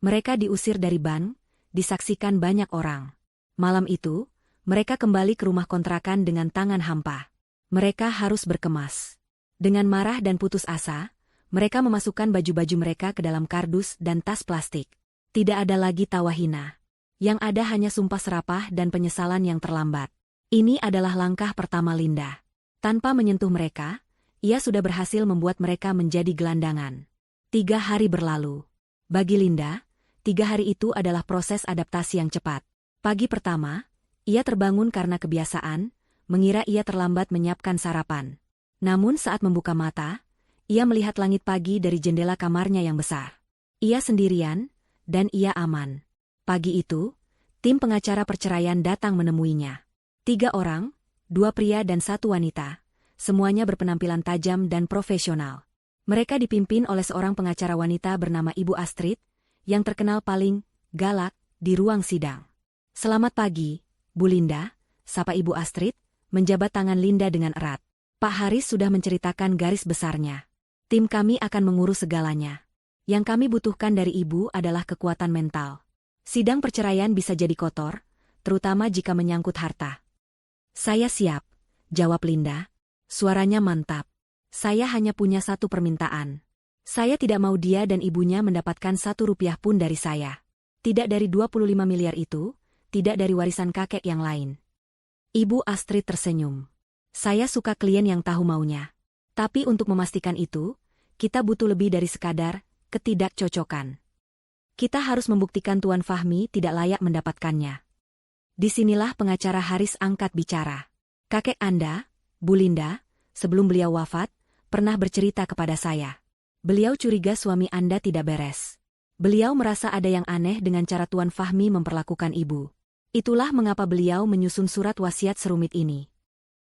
Mereka diusir dari bank, disaksikan banyak orang. Malam itu, mereka kembali ke rumah kontrakan dengan tangan hampa. Mereka harus berkemas. Dengan marah dan putus asa, mereka memasukkan baju-baju mereka ke dalam kardus dan tas plastik. Tidak ada lagi tawa hina. Yang ada hanya sumpah serapah dan penyesalan yang terlambat. Ini adalah langkah pertama Linda. Tanpa menyentuh mereka, ia sudah berhasil membuat mereka menjadi gelandangan. 3 hari berlalu. Bagi Linda, 3 hari itu adalah proses adaptasi yang cepat. Pagi pertama, ia terbangun karena kebiasaan, mengira ia terlambat menyiapkan sarapan. Namun saat membuka mata, ia melihat langit pagi dari jendela kamarnya yang besar. Ia sendirian, dan ia aman. Pagi itu, tim pengacara perceraian datang menemuinya. 3 orang, 2 pria dan 1 wanita, semuanya berpenampilan tajam dan profesional. Mereka dipimpin oleh seorang pengacara wanita bernama Ibu Astrid, yang terkenal paling galak di ruang sidang. Selamat pagi, Bu Linda, sapa Ibu Astrid, menjabat tangan Linda dengan erat. Pak Haris sudah menceritakan garis besarnya. Tim kami akan mengurus segalanya. Yang kami butuhkan dari Ibu adalah kekuatan mental. Sidang perceraian bisa jadi kotor, terutama jika menyangkut harta. Saya siap, jawab Linda. Suaranya mantap. Saya hanya punya satu permintaan. Saya tidak mau dia dan ibunya mendapatkan 1 rupiah pun dari saya. Tidak dari 25 miliar itu, tidak dari warisan kakek yang lain. Ibu Astrid tersenyum. Saya suka klien yang tahu maunya. Tapi untuk memastikan itu, kita butuh lebih dari sekadar ketidakcocokan. Kita harus membuktikan Tuan Fahmi tidak layak mendapatkannya. Disinilah pengacara Haris angkat bicara. Kakek Anda, Bu Linda, sebelum beliau wafat, pernah bercerita kepada saya. Beliau curiga suami Anda tidak beres. Beliau merasa ada yang aneh dengan cara Tuan Fahmi memperlakukan ibu. Itulah mengapa beliau menyusun surat wasiat serumit ini.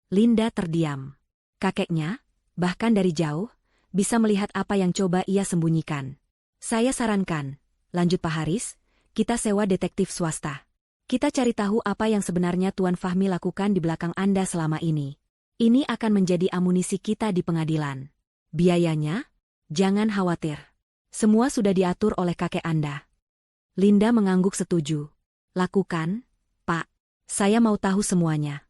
Linda terdiam. Kakeknya, bahkan dari jauh, bisa melihat apa yang coba ia sembunyikan. Saya sarankan, lanjut Pak Haris, kita sewa detektif swasta. Kita cari tahu apa yang sebenarnya Tuan Fahmi lakukan di belakang Anda selama ini. Ini akan menjadi amunisi kita di pengadilan. Biayanya? Jangan khawatir. Semua sudah diatur oleh kakek Anda. Linda mengangguk setuju. Lakukan, Pak. Saya mau tahu semuanya.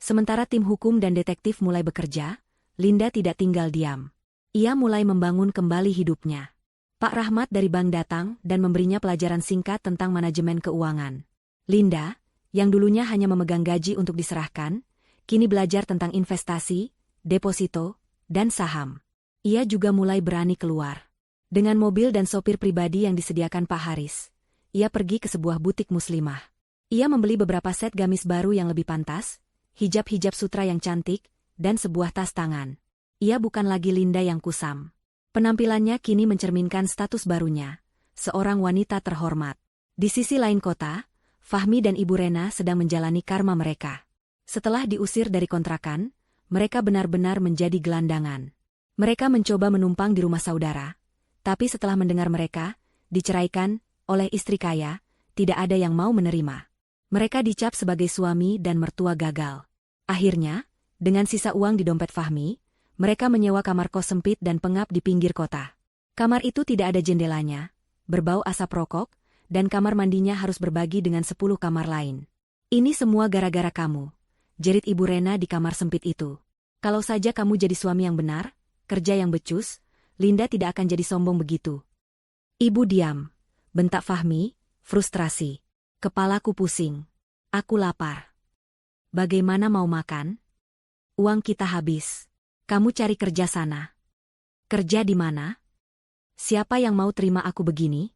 Sementara tim hukum dan detektif mulai bekerja, Linda tidak tinggal diam. Ia mulai membangun kembali hidupnya. Pak Rahmat dari bank datang dan memberinya pelajaran singkat tentang manajemen keuangan. Linda, yang dulunya hanya memegang gaji untuk diserahkan, kini belajar tentang investasi, deposito, dan saham. Ia juga mulai berani keluar. Dengan mobil dan sopir pribadi yang disediakan Pak Haris, ia pergi ke sebuah butik muslimah. Ia membeli beberapa set gamis baru yang lebih pantas, hijab-hijab sutra yang cantik, dan sebuah tas tangan. Ia bukan lagi Linda yang kusam. Penampilannya kini mencerminkan status barunya, seorang wanita terhormat. Di sisi lain kota, Fahmi dan Ibu Rena sedang menjalani karma mereka. Setelah diusir dari kontrakan, mereka benar-benar menjadi gelandangan. Mereka mencoba menumpang di rumah saudara, tapi setelah mendengar mereka diceraikan oleh istri kaya, tidak ada yang mau menerima. Mereka dicap sebagai suami dan mertua gagal. Akhirnya, dengan sisa uang di dompet Fahmi, mereka menyewa kamar kos sempit dan pengap di pinggir kota. Kamar itu tidak ada jendelanya, berbau asap rokok, dan kamar mandinya harus berbagi dengan 10 kamar lain. Ini semua gara-gara kamu, jerit Ibu Rena di kamar sempit itu. Kalau saja kamu jadi suami yang benar, kerja yang becus, Linda tidak akan jadi sombong begitu. Ibu diam, bentak Fahmi, frustrasi. Kepalaku pusing. Aku lapar. Bagaimana mau makan? Uang kita habis. Kamu cari kerja sana. Kerja di mana? Siapa yang mau terima aku begini?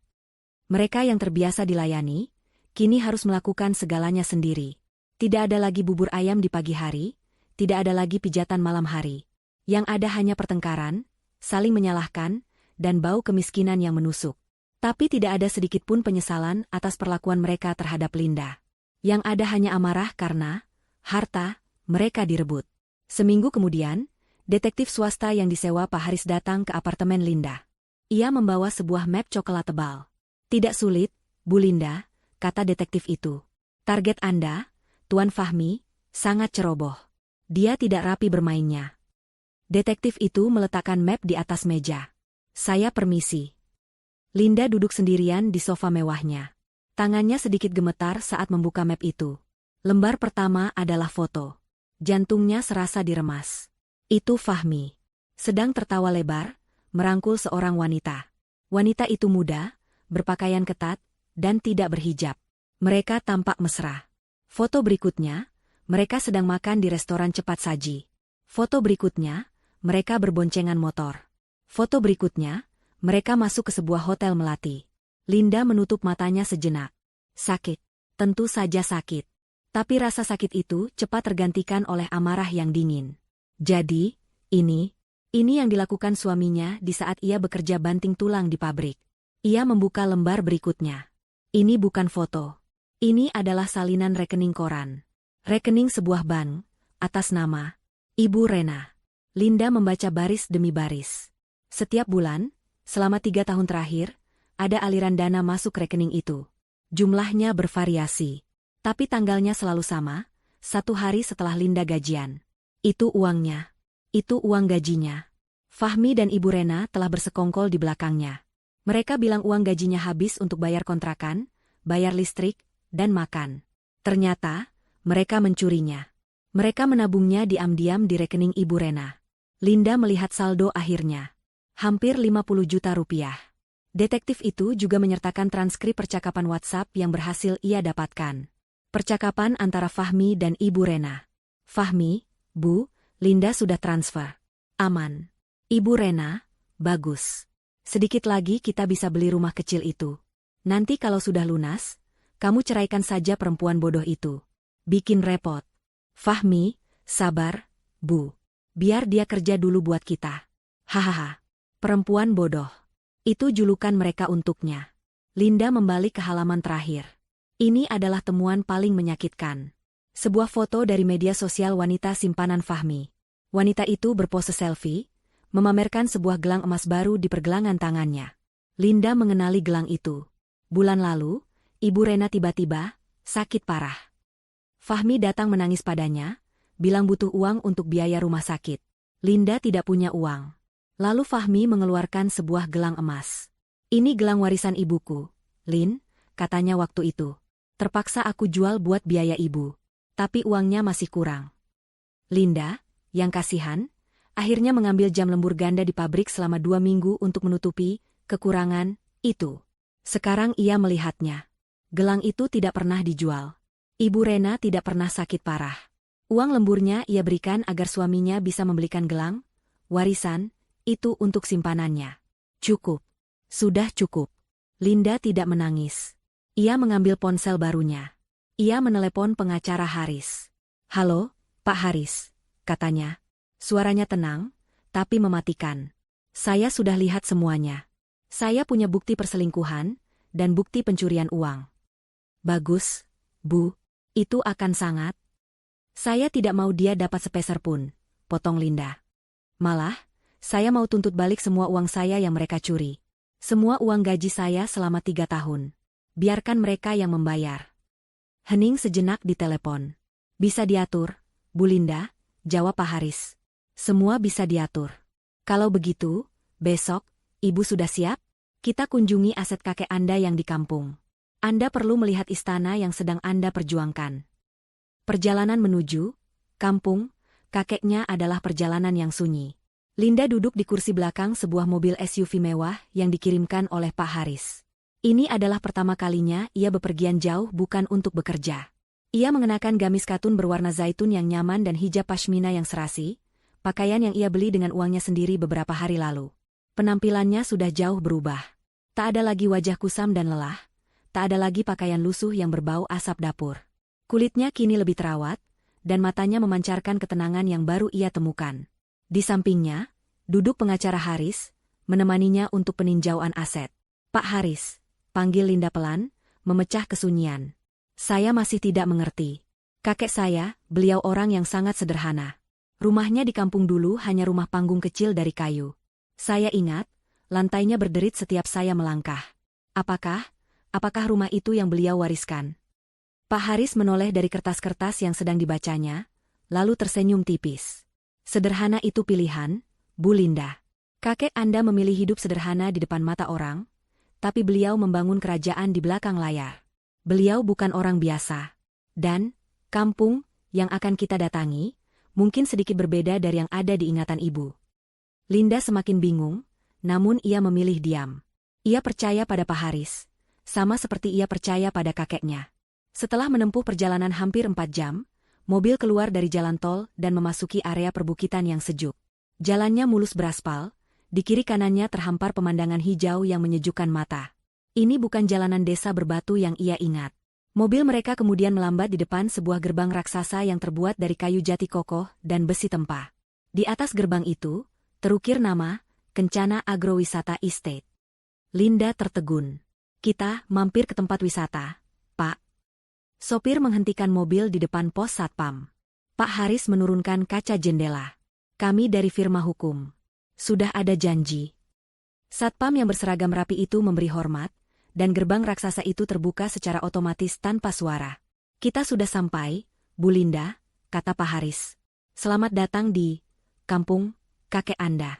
Mereka yang terbiasa dilayani, kini harus melakukan segalanya sendiri. Tidak ada lagi bubur ayam di pagi hari, tidak ada lagi pijatan malam hari. Yang ada hanya pertengkaran, saling menyalahkan, dan bau kemiskinan yang menusuk. Tapi tidak ada sedikit pun penyesalan atas perlakuan mereka terhadap Linda. Yang ada hanya amarah karena harta mereka direbut. Seminggu kemudian, detektif swasta yang disewa Pak Haris datang ke apartemen Linda. Ia membawa sebuah map coklat tebal. "Tidak sulit, Bu Linda," kata detektif itu. "Target Anda, Tuan Fahmi, sangat ceroboh. Dia tidak rapi bermainnya." Detektif itu meletakkan map di atas meja. "Saya permisi." Linda duduk sendirian di sofa mewahnya. Tangannya sedikit gemetar saat membuka map itu. Lembar pertama adalah foto. Jantungnya serasa diremas. Itu Fahmi. Sedang tertawa lebar, merangkul seorang wanita. Wanita itu muda, berpakaian ketat, dan tidak berhijab. Mereka tampak mesra. Foto berikutnya, mereka sedang makan di restoran cepat saji. Foto berikutnya, mereka berboncengan motor. Foto berikutnya, mereka masuk ke sebuah hotel melati. Linda menutup matanya sejenak. Sakit. Tentu saja sakit. Tapi rasa sakit itu cepat tergantikan oleh amarah yang dingin. Jadi, ini yang dilakukan suaminya di saat ia bekerja banting tulang di pabrik. Ia membuka lembar berikutnya. Ini bukan foto. Ini adalah salinan rekening koran. Rekening sebuah bank, atas nama Ibu Rena. Linda membaca baris demi baris. Setiap bulan, selama 3 tahun terakhir, ada aliran dana masuk rekening itu. Jumlahnya bervariasi. Tapi tanggalnya selalu sama, 1 hari setelah Linda gajian. Itu uangnya. Itu uang gajinya. Fahmi dan Ibu Rena telah bersekongkol di belakangnya. Mereka bilang uang gajinya habis untuk bayar kontrakan, bayar listrik, dan makan. Ternyata, mereka mencurinya. Mereka menabungnya diam-diam di rekening Ibu Rena. Linda melihat saldo akhirnya. Hampir 50 juta rupiah. Detektif itu juga menyertakan transkrip percakapan WhatsApp yang berhasil ia dapatkan. Percakapan antara Fahmi dan Ibu Rena. "Fahmi, Bu, Linda sudah transfer. Aman." "Ibu Rena, bagus. Sedikit lagi kita bisa beli rumah kecil itu. Nanti kalau sudah lunas, kamu ceraikan saja perempuan bodoh itu. Bikin repot." "Fahmi, sabar, Bu. Biar dia kerja dulu buat kita." "Hahaha. Perempuan bodoh. Itu julukan mereka untuknya." Linda membalik ke halaman terakhir. Ini adalah temuan paling menyakitkan. Sebuah foto dari media sosial wanita simpanan Fahmi. Wanita itu berpose selfie, memamerkan sebuah gelang emas baru di pergelangan tangannya. Linda mengenali gelang itu. Bulan lalu, Ibu Rena tiba-tiba sakit parah. Fahmi datang menangis padanya, bilang butuh uang untuk biaya rumah sakit. Linda tidak punya uang. Lalu Fahmi mengeluarkan sebuah gelang emas. "Ini gelang warisan ibuku, Lin," katanya waktu itu. "Terpaksa aku jual buat biaya ibu. Tapi uangnya masih kurang." Linda, yang kasihan, akhirnya mengambil jam lembur ganda di pabrik selama 2 minggu untuk menutupi kekurangan itu. Sekarang ia melihatnya. Gelang itu tidak pernah dijual. Ibu Rena tidak pernah sakit parah. Uang lemburnya ia berikan agar suaminya bisa membelikan gelang, warisan, itu untuk simpanannya. Cukup. Sudah cukup. Linda tidak menangis. Ia mengambil ponsel barunya. Ia menelepon pengacara Haris. "Halo, Pak Haris," katanya. Suaranya tenang, tapi mematikan. "Saya sudah lihat semuanya. Saya punya bukti perselingkuhan, dan bukti pencurian uang." "Bagus, Bu. Itu akan sangat." "Saya tidak mau dia dapat sepeser pun," potong Linda. "Malah, saya mau tuntut balik semua uang saya yang mereka curi. Semua uang gaji saya selama 3 tahun. Biarkan mereka yang membayar." Hening sejenak di telepon. "Bisa diatur, Bu Linda," jawab Pak Haris. "Semua bisa diatur. Kalau begitu, besok, Ibu sudah siap? Kita kunjungi aset kakek Anda yang di kampung. Anda perlu melihat istana yang sedang Anda perjuangkan." Perjalanan menuju kampung kakeknya adalah perjalanan yang sunyi. Linda duduk di kursi belakang sebuah mobil SUV mewah yang dikirimkan oleh Pak Haris. Ini adalah pertama kalinya ia bepergian jauh bukan untuk bekerja. Ia mengenakan gamis katun berwarna zaitun yang nyaman dan hijab pashmina yang serasi, pakaian yang ia beli dengan uangnya sendiri beberapa hari lalu. Penampilannya sudah jauh berubah. Tak ada lagi wajah kusam dan lelah, tak ada lagi pakaian lusuh yang berbau asap dapur. Kulitnya kini lebih terawat, dan matanya memancarkan ketenangan yang baru ia temukan. Di sampingnya, duduk pengacara Haris, menemaninya untuk peninjauan aset. Pak Haris, panggil Linda pelan, memecah kesunyian. Saya masih tidak mengerti. Kakek saya, beliau orang yang sangat sederhana. Rumahnya di kampung dulu hanya rumah panggung kecil dari kayu. Saya ingat, lantainya berderit setiap saya melangkah. Apakah rumah itu yang beliau wariskan? Pak Haris menoleh dari kertas-kertas yang sedang dibacanya, lalu tersenyum tipis. Sederhana itu pilihan, Bu Linda. Kakek Anda memilih hidup sederhana di depan mata orang, tapi beliau membangun kerajaan di belakang layar. Beliau bukan orang biasa. Dan, kampung yang akan kita datangi, mungkin sedikit berbeda dari yang ada di ingatan ibu. Linda semakin bingung, namun ia memilih diam. Ia percaya pada Pak Haris, sama seperti ia percaya pada kakeknya. Setelah menempuh perjalanan hampir 4 jam, mobil keluar dari jalan tol dan memasuki area perbukitan yang sejuk. Jalannya mulus beraspal, di kiri kanannya terhampar pemandangan hijau yang menyejukkan mata. Ini bukan jalanan desa berbatu yang ia ingat. Mobil mereka kemudian melambat di depan sebuah gerbang raksasa yang terbuat dari kayu jati kokoh dan besi tempa. Di atas gerbang itu, terukir nama, Kencana Agrowisata Estate. Linda tertegun. Kita mampir ke tempat wisata, Pak. Sopir menghentikan mobil di depan pos satpam. Pak Haris menurunkan kaca jendela. Kami dari firma hukum. Sudah ada janji. Satpam yang berseragam rapi itu memberi hormat, dan gerbang raksasa itu terbuka secara otomatis tanpa suara. Kita sudah sampai, Bu Linda, kata Pak Haris. Selamat datang di kampung kakek Anda.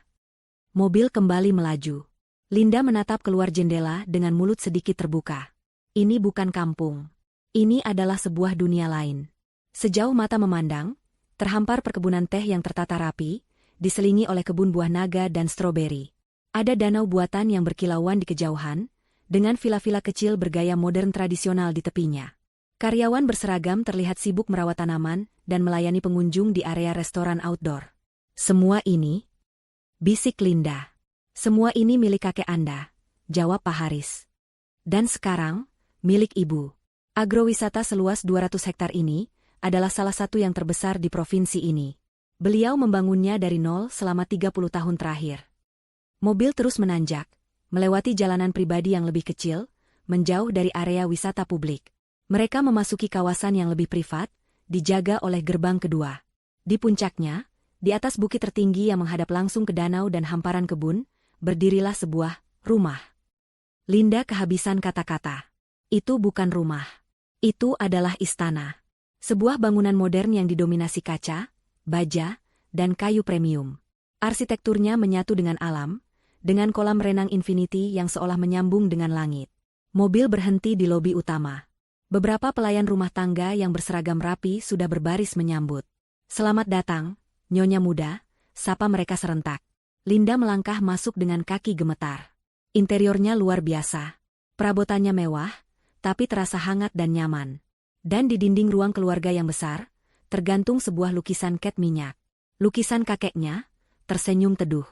Mobil kembali melaju. Linda menatap keluar jendela dengan mulut sedikit terbuka. Ini bukan kampung. Ini adalah sebuah dunia lain. Sejauh mata memandang, terhampar perkebunan teh yang tertata rapi, diselingi oleh kebun buah naga dan stroberi. Ada danau buatan yang berkilauan di kejauhan, dengan vila-vila kecil bergaya modern tradisional di tepinya. Karyawan berseragam terlihat sibuk merawat tanaman dan melayani pengunjung di area restoran outdoor. Semua ini, bisik Linda. Semua ini milik kakek Anda, jawab Pak Haris. Dan sekarang, milik Ibu. Agrowisata seluas 200 hektar ini adalah salah satu yang terbesar di provinsi ini. Beliau membangunnya dari nol selama 30 tahun terakhir. Mobil terus menanjak, melewati jalanan pribadi yang lebih kecil, menjauh dari area wisata publik. Mereka memasuki kawasan yang lebih privat, dijaga oleh gerbang kedua. Di puncaknya, di atas bukit tertinggi yang menghadap langsung ke danau dan hamparan kebun, berdirilah sebuah rumah. Linda kehabisan kata-kata. Itu bukan rumah. Itu adalah istana. Sebuah bangunan modern yang didominasi kaca, baja, dan kayu premium. Arsitekturnya menyatu dengan alam, dengan kolam renang infinity yang seolah menyambung dengan langit. Mobil berhenti di lobi utama. Beberapa pelayan rumah tangga yang berseragam rapi sudah berbaris menyambut. Selamat datang, Nyonya muda, sapa mereka serentak. Linda melangkah masuk dengan kaki gemetar. Interiornya luar biasa. Perabotannya mewah, tapi terasa hangat dan nyaman. Dan di dinding ruang keluarga yang besar, tergantung sebuah lukisan cat minyak. Lukisan kakeknya, tersenyum teduh.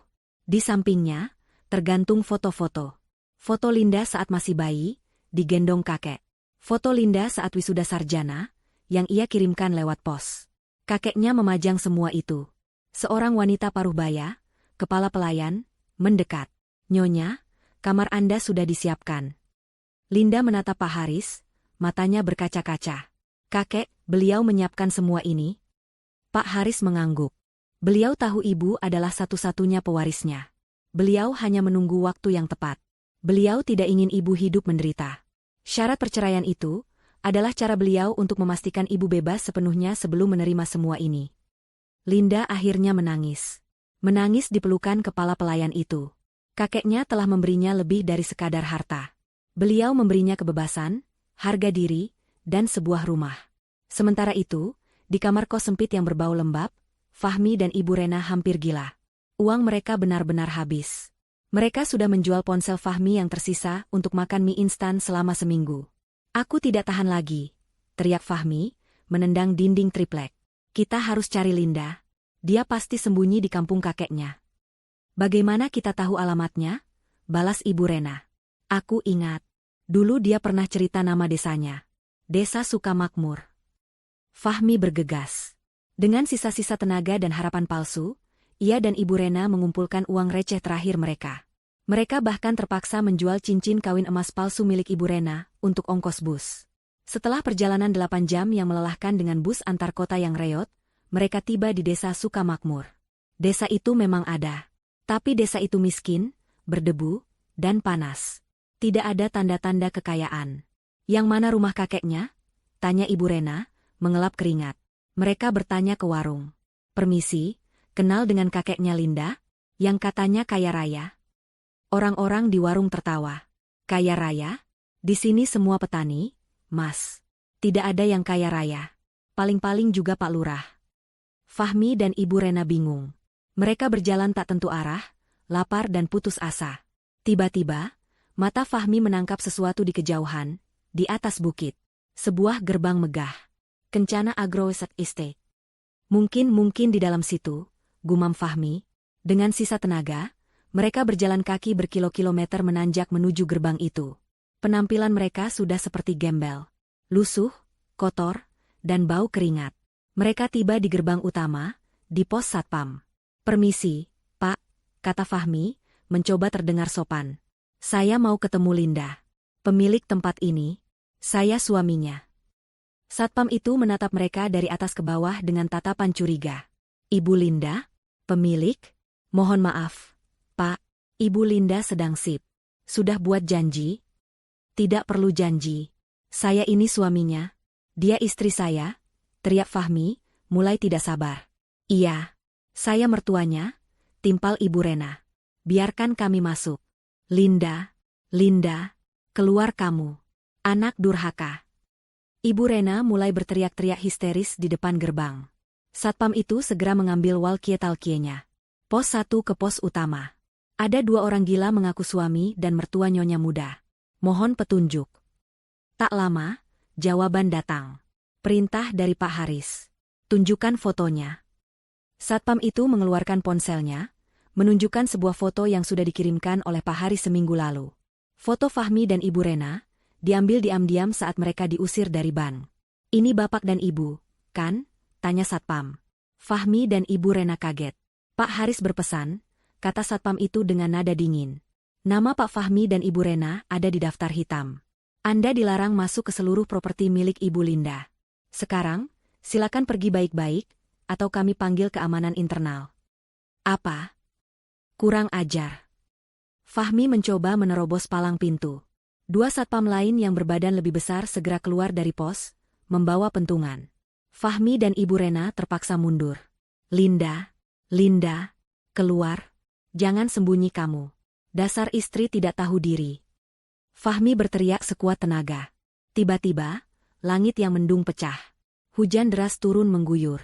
Di sampingnya, tergantung foto-foto. Foto Linda saat masih bayi, digendong kakek. Foto Linda saat wisuda sarjana, yang ia kirimkan lewat pos. Kakeknya memajang semua itu. Seorang wanita paruh baya, kepala pelayan, mendekat. Nyonya, kamar Anda sudah disiapkan. Linda menatap Pak Haris, matanya berkaca-kaca. Kakek, beliau menyiapkan semua ini? Pak Haris mengangguk. Beliau tahu ibu adalah satu-satunya pewarisnya. Beliau hanya menunggu waktu yang tepat. Beliau tidak ingin ibu hidup menderita. Syarat perceraian itu adalah cara beliau untuk memastikan ibu bebas sepenuhnya sebelum menerima semua ini. Linda akhirnya menangis. Menangis di pelukan kepala pelayan itu. Kakeknya telah memberinya lebih dari sekadar harta. Beliau memberinya kebebasan, harga diri, dan sebuah rumah. Sementara itu, di kamar kos sempit yang berbau lembab, Fahmi dan Ibu Rena hampir gila. Uang mereka benar-benar habis. Mereka sudah menjual ponsel Fahmi yang tersisa untuk makan mie instan selama seminggu. Aku tidak tahan lagi, teriak Fahmi, menendang dinding triplek. Kita harus cari Linda. Dia pasti sembunyi di kampung kakeknya. Bagaimana kita tahu alamatnya? Balas Ibu Rena. Aku ingat. Dulu dia pernah cerita nama desanya. Desa Sukamakmur. Fahmi bergegas. Dengan sisa-sisa tenaga dan harapan palsu, ia dan Ibu Rena mengumpulkan uang receh terakhir mereka. Mereka bahkan terpaksa menjual cincin kawin emas palsu milik Ibu Rena untuk ongkos bus. Setelah perjalanan 8 jam yang melelahkan dengan bus antar kota yang reot, mereka tiba di desa Sukamakmur. Desa itu memang ada. Tapi desa itu miskin, berdebu, dan panas. Tidak ada tanda-tanda kekayaan. Yang mana rumah kakeknya? Tanya Ibu Rena, mengelap keringat. Mereka bertanya ke warung. Permisi, kenal dengan kakeknya Linda? Yang katanya kaya raya? Orang-orang di warung tertawa. Kaya raya? Di sini semua petani, Mas. Tidak ada yang kaya raya. Paling-paling juga Pak Lurah. Fahmi dan Ibu Rena bingung. Mereka berjalan tak tentu arah, lapar dan putus asa. Tiba-tiba, mata Fahmi menangkap sesuatu di kejauhan, di atas bukit. Sebuah gerbang megah. Kencana Agro Estate. Mungkin di dalam situ, gumam Fahmi. Dengan sisa tenaga, mereka berjalan kaki berkilo-kilometer menanjak menuju gerbang itu. Penampilan mereka sudah seperti gembel. Lusuh, kotor, dan bau keringat. Mereka tiba di gerbang utama, di pos satpam. Permisi, Pak, kata Fahmi, mencoba terdengar sopan. Saya mau ketemu Linda. Pemilik tempat ini. Saya suaminya. Satpam itu menatap mereka dari atas ke bawah dengan tatapan curiga. Ibu Linda? Pemilik? Mohon maaf, Pak. Ibu Linda sedang sip. Sudah buat janji? Tidak perlu janji. Saya ini suaminya. Dia istri saya, teriak Fahmi, mulai tidak sabar. Iya. Saya mertuanya, timpal Ibu Rena. Biarkan kami masuk. Linda, keluar kamu. Anak durhaka. Ibu Rena mulai berteriak-teriak histeris di depan gerbang. Satpam itu segera mengambil walkie-talkie-nya. Pos 1 ke pos utama. Ada 2 orang gila mengaku suami dan mertua nyonya muda. Mohon petunjuk. Tak lama, jawaban datang. Perintah dari Pak Haris. Tunjukkan fotonya. Satpam itu mengeluarkan ponselnya, menunjukkan sebuah foto yang sudah dikirimkan oleh Pak Haris seminggu lalu. Foto Fahmi dan Ibu Rena diambil diam-diam saat mereka diusir dari bank. Ini bapak dan ibu, kan? Tanya Satpam. Fahmi dan Ibu Rena kaget. Pak Haris berpesan, kata Satpam itu dengan nada dingin. Nama Pak Fahmi dan Ibu Rena ada di daftar hitam. Anda dilarang masuk ke seluruh properti milik Ibu Linda. Sekarang, silakan pergi baik-baik, atau kami panggil keamanan internal. Apa? Kurang ajar. Fahmi mencoba menerobos palang pintu. 2 satpam lain yang berbadan lebih besar segera keluar dari pos, membawa pentungan. Fahmi dan Ibu Rena terpaksa mundur. Linda, keluar. Jangan sembunyi kamu. Dasar istri tidak tahu diri. Fahmi berteriak sekuat tenaga. Tiba-tiba, langit yang mendung pecah. Hujan deras turun mengguyur.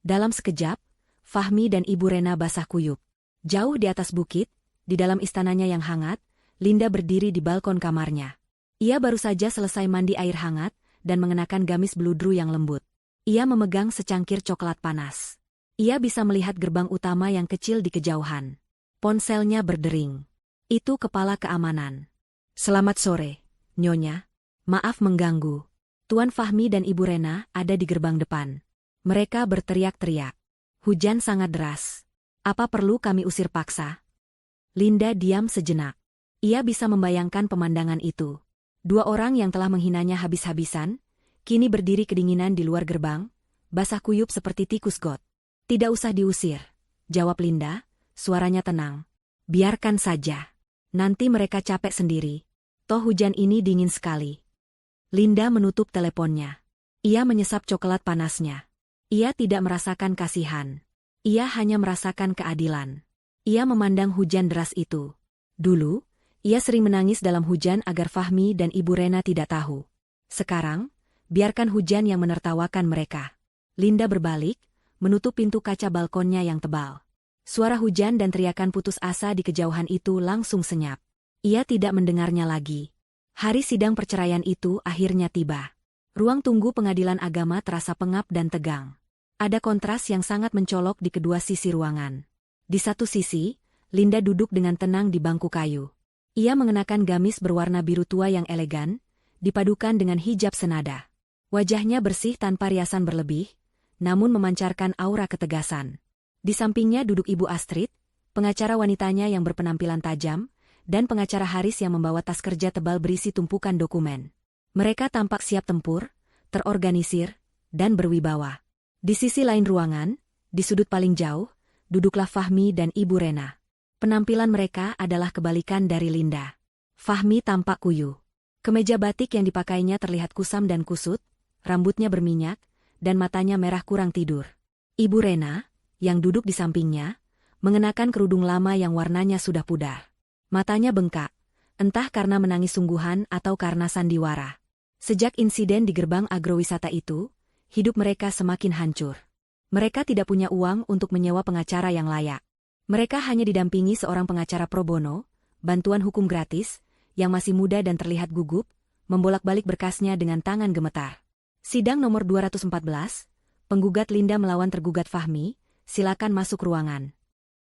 Dalam sekejap, Fahmi dan Ibu Rena basah kuyup. Jauh di atas bukit, di dalam istananya yang hangat, Linda berdiri di balkon kamarnya. Ia baru saja selesai mandi air hangat dan mengenakan gamis bludru yang lembut. Ia memegang secangkir coklat panas. Ia bisa melihat gerbang utama yang kecil di kejauhan. Ponselnya berdering. Itu kepala keamanan. Selamat sore, Nyonya. Maaf mengganggu. Tuan Fahmi dan Ibu Rena ada di gerbang depan. Mereka berteriak-teriak. Hujan sangat deras. Apa perlu kami usir paksa? Linda diam sejenak. Ia bisa membayangkan pemandangan itu. 2 orang yang telah menghinanya habis-habisan, kini berdiri kedinginan di luar gerbang, basah kuyup seperti tikus got. Tidak usah diusir, jawab Linda, suaranya tenang. Biarkan saja. Nanti mereka capek sendiri. Toh hujan ini dingin sekali. Linda menutup teleponnya. Ia menyesap coklat panasnya. Ia tidak merasakan kasihan. Ia hanya merasakan keadilan. Ia memandang hujan deras itu. Dulu, ia sering menangis dalam hujan agar Fahmi dan Ibu Rena tidak tahu. Sekarang, biarkan hujan yang menertawakan mereka. Linda berbalik, menutup pintu kaca balkonnya yang tebal. Suara hujan dan teriakan putus asa di kejauhan itu langsung senyap. Ia tidak mendengarnya lagi. Hari sidang perceraian itu akhirnya tiba. Ruang tunggu pengadilan agama terasa pengap dan tegang. Ada kontras yang sangat mencolok di kedua sisi ruangan. Di satu sisi, Linda duduk dengan tenang di bangku kayu. Ia mengenakan gamis berwarna biru tua yang elegan, dipadukan dengan hijab senada. Wajahnya bersih tanpa riasan berlebih, namun memancarkan aura ketegasan. Di sampingnya duduk Ibu Astrid, pengacara wanitanya yang berpenampilan tajam, dan pengacara Haris yang membawa tas kerja tebal berisi tumpukan dokumen. Mereka tampak siap tempur, terorganisir, dan berwibawa. Di sisi lain ruangan, di sudut paling jauh, duduklah Fahmi dan Ibu Rena. Penampilan mereka adalah kebalikan dari Linda. Fahmi tampak kuyu. Kemeja batik yang dipakainya terlihat kusam dan kusut, rambutnya berminyak, dan matanya merah kurang tidur. Ibu Rena, yang duduk di sampingnya, mengenakan kerudung lama yang warnanya sudah pudar. Matanya bengkak, entah karena menangis sungguhan atau karena sandiwara. Sejak insiden di gerbang agrowisata itu, hidup mereka semakin hancur. Mereka tidak punya uang untuk menyewa pengacara yang layak. Mereka hanya didampingi seorang pengacara pro bono, bantuan hukum gratis, yang masih muda dan terlihat gugup, membolak-balik berkasnya dengan tangan gemetar. Sidang nomor 214, penggugat Linda melawan tergugat Fahmi, silakan masuk ruangan.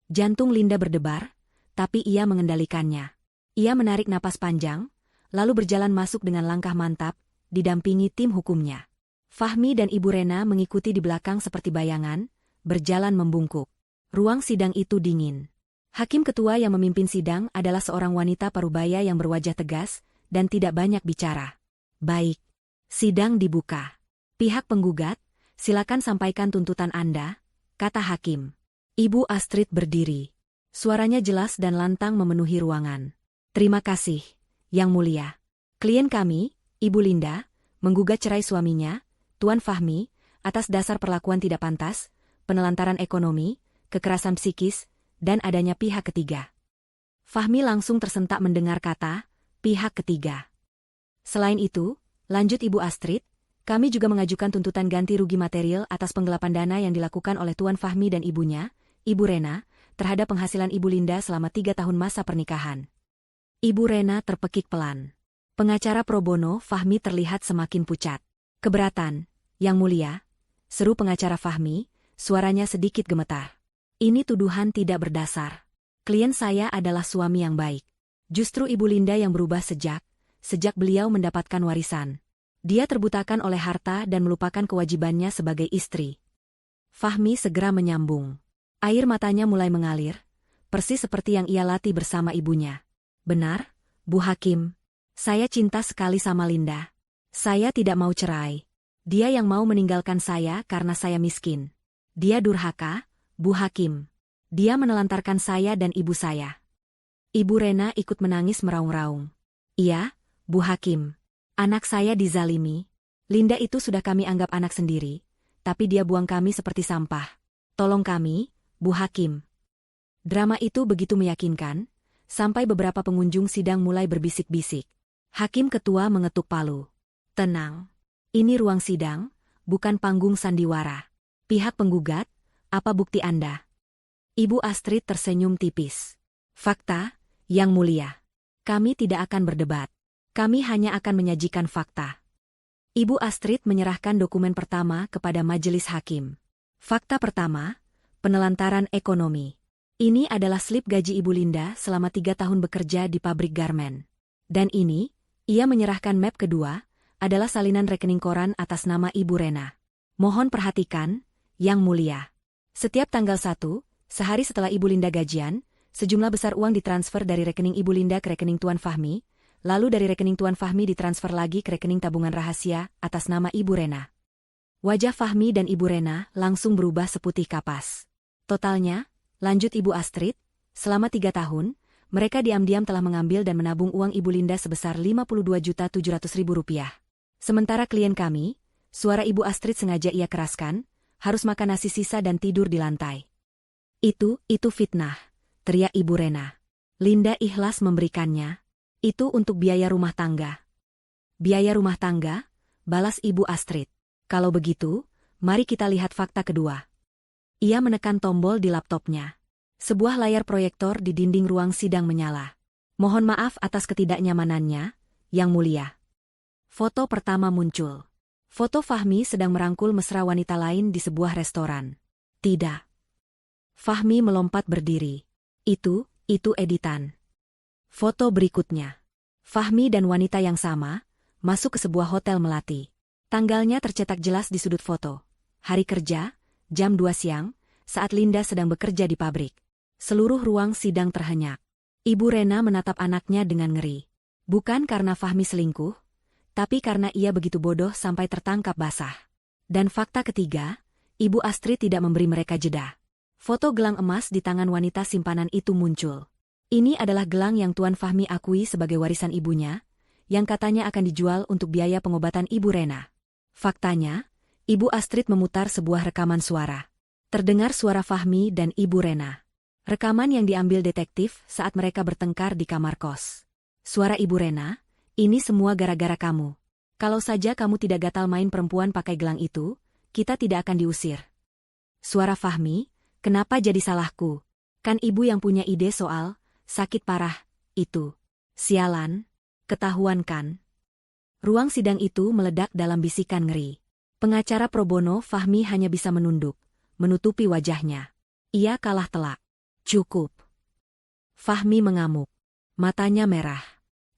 Jantung Linda berdebar, tapi ia mengendalikannya. Ia menarik napas panjang, lalu berjalan masuk dengan langkah mantap, didampingi tim hukumnya. Fahmi dan Ibu Rena mengikuti di belakang seperti bayangan, berjalan membungkuk. Ruang sidang itu dingin. Hakim ketua yang memimpin sidang adalah seorang wanita parubaya yang berwajah tegas dan tidak banyak bicara. Baik. Sidang dibuka. Pihak penggugat, silakan sampaikan tuntutan Anda, kata hakim. Ibu Astrid berdiri. Suaranya jelas dan lantang memenuhi ruangan. Terima kasih, Yang Mulia. Klien kami, Ibu Linda, menggugat cerai suaminya, Tuan Fahmi, atas dasar perlakuan tidak pantas, penelantaran ekonomi, kekerasan psikis, dan adanya pihak ketiga. Fahmi langsung tersentak mendengar kata, pihak ketiga. Selain itu, lanjut Ibu Astrid, kami juga mengajukan tuntutan ganti rugi material atas penggelapan dana yang dilakukan oleh Tuan Fahmi dan ibunya, Ibu Rena, terhadap penghasilan Ibu Linda selama 3 tahun masa pernikahan. Ibu Rena terpekik pelan. Pengacara pro bono Fahmi terlihat semakin pucat. Keberatan, Yang Mulia, seru pengacara Fahmi, suaranya sedikit gemetar. Ini tuduhan tidak berdasar. Klien saya adalah suami yang baik. Justru Ibu Linda yang berubah sejak beliau mendapatkan warisan. Dia terbutakan oleh harta dan melupakan kewajibannya sebagai istri. Fahmi segera menyambung. Air matanya mulai mengalir, persis seperti yang ia latih bersama ibunya. Benar, Bu Hakim. Saya cinta sekali sama Linda. Saya tidak mau cerai. Dia yang mau meninggalkan saya karena saya miskin. Dia durhaka, Bu Hakim. Dia menelantarkan saya dan ibu saya. Ibu Rena ikut menangis meraung-raung. Iya, Bu Hakim. Anak saya dizalimi. Linda itu sudah kami anggap anak sendiri, tapi dia buang kami seperti sampah. Tolong kami, Bu Hakim. Drama itu begitu meyakinkan, sampai beberapa pengunjung sidang mulai berbisik-bisik. Hakim ketua mengetuk palu. Tenang. Ini ruang sidang, bukan panggung sandiwara. Pihak penggugat, apa bukti Anda? Ibu Astrid tersenyum tipis. Fakta, Yang Mulia. Kami tidak akan berdebat. Kami hanya akan menyajikan fakta. Ibu Astrid menyerahkan dokumen pertama kepada majelis hakim. Fakta pertama, penelantaran ekonomi. Ini adalah slip gaji Ibu Linda selama 3 tahun bekerja di pabrik garmen. Dan ini, ia menyerahkan map kedua, adalah salinan rekening koran atas nama Ibu Rena. Mohon perhatikan, Yang Mulia. Setiap tanggal 1, sehari setelah Ibu Linda gajian, sejumlah besar uang ditransfer dari rekening Ibu Linda ke rekening Tuan Fahmi, lalu dari rekening Tuan Fahmi ditransfer lagi ke rekening tabungan rahasia atas nama Ibu Rena. Wajah Fahmi dan Ibu Rena langsung berubah seputih kapas. Totalnya, lanjut Ibu Astrid, selama 3 tahun, mereka diam-diam telah mengambil dan menabung uang Ibu Linda sebesar Rp52.700.000. Sementara klien kami, suara Ibu Astrid sengaja ia keraskan, harus makan nasi sisa dan tidur di lantai. Itu fitnah, teriak Ibu Rena. Linda ikhlas memberikannya. Itu untuk biaya rumah tangga. Biaya rumah tangga, balas Ibu Astrid. Kalau begitu, mari kita lihat fakta kedua. Ia menekan tombol di laptopnya. Sebuah layar proyektor di dinding ruang sidang menyala. Mohon maaf atas ketidaknyamanannya, Yang Mulia. Foto pertama muncul. Foto Fahmi sedang merangkul mesra wanita lain di sebuah restoran. Tidak. Fahmi melompat berdiri. Itu editan. Foto berikutnya. Fahmi dan wanita yang sama, masuk ke sebuah hotel melati. Tanggalnya tercetak jelas di sudut foto. Hari kerja, jam 2 siang, saat Linda sedang bekerja di pabrik. Seluruh ruang sidang terhenyak. Ibu Rena menatap anaknya dengan ngeri. Bukan karena Fahmi selingkuh, tapi karena ia begitu bodoh sampai tertangkap basah. Dan fakta ketiga, Ibu Astrid tidak memberi mereka jeda. Foto gelang emas di tangan wanita simpanan itu muncul. Ini adalah gelang yang Tuan Fahmi akui sebagai warisan ibunya, yang katanya akan dijual untuk biaya pengobatan Ibu Rena. Faktanya, Ibu Astrid memutar sebuah rekaman suara. Terdengar suara Fahmi dan Ibu Rena. Rekaman yang diambil detektif saat mereka bertengkar di kamar kos. Suara Ibu Rena, ini semua gara-gara kamu. Kalau saja kamu tidak gatal main perempuan pakai gelang itu, kita tidak akan diusir. Suara Fahmi, kenapa jadi salahku? Kan ibu yang punya ide soal sakit parah itu. Sialan, ketahuan kan? Ruang sidang itu meledak dalam bisikan ngeri. Pengacara pro bono Fahmi hanya bisa menunduk, menutupi wajahnya. Ia kalah telak. Cukup. Fahmi mengamuk. Matanya merah.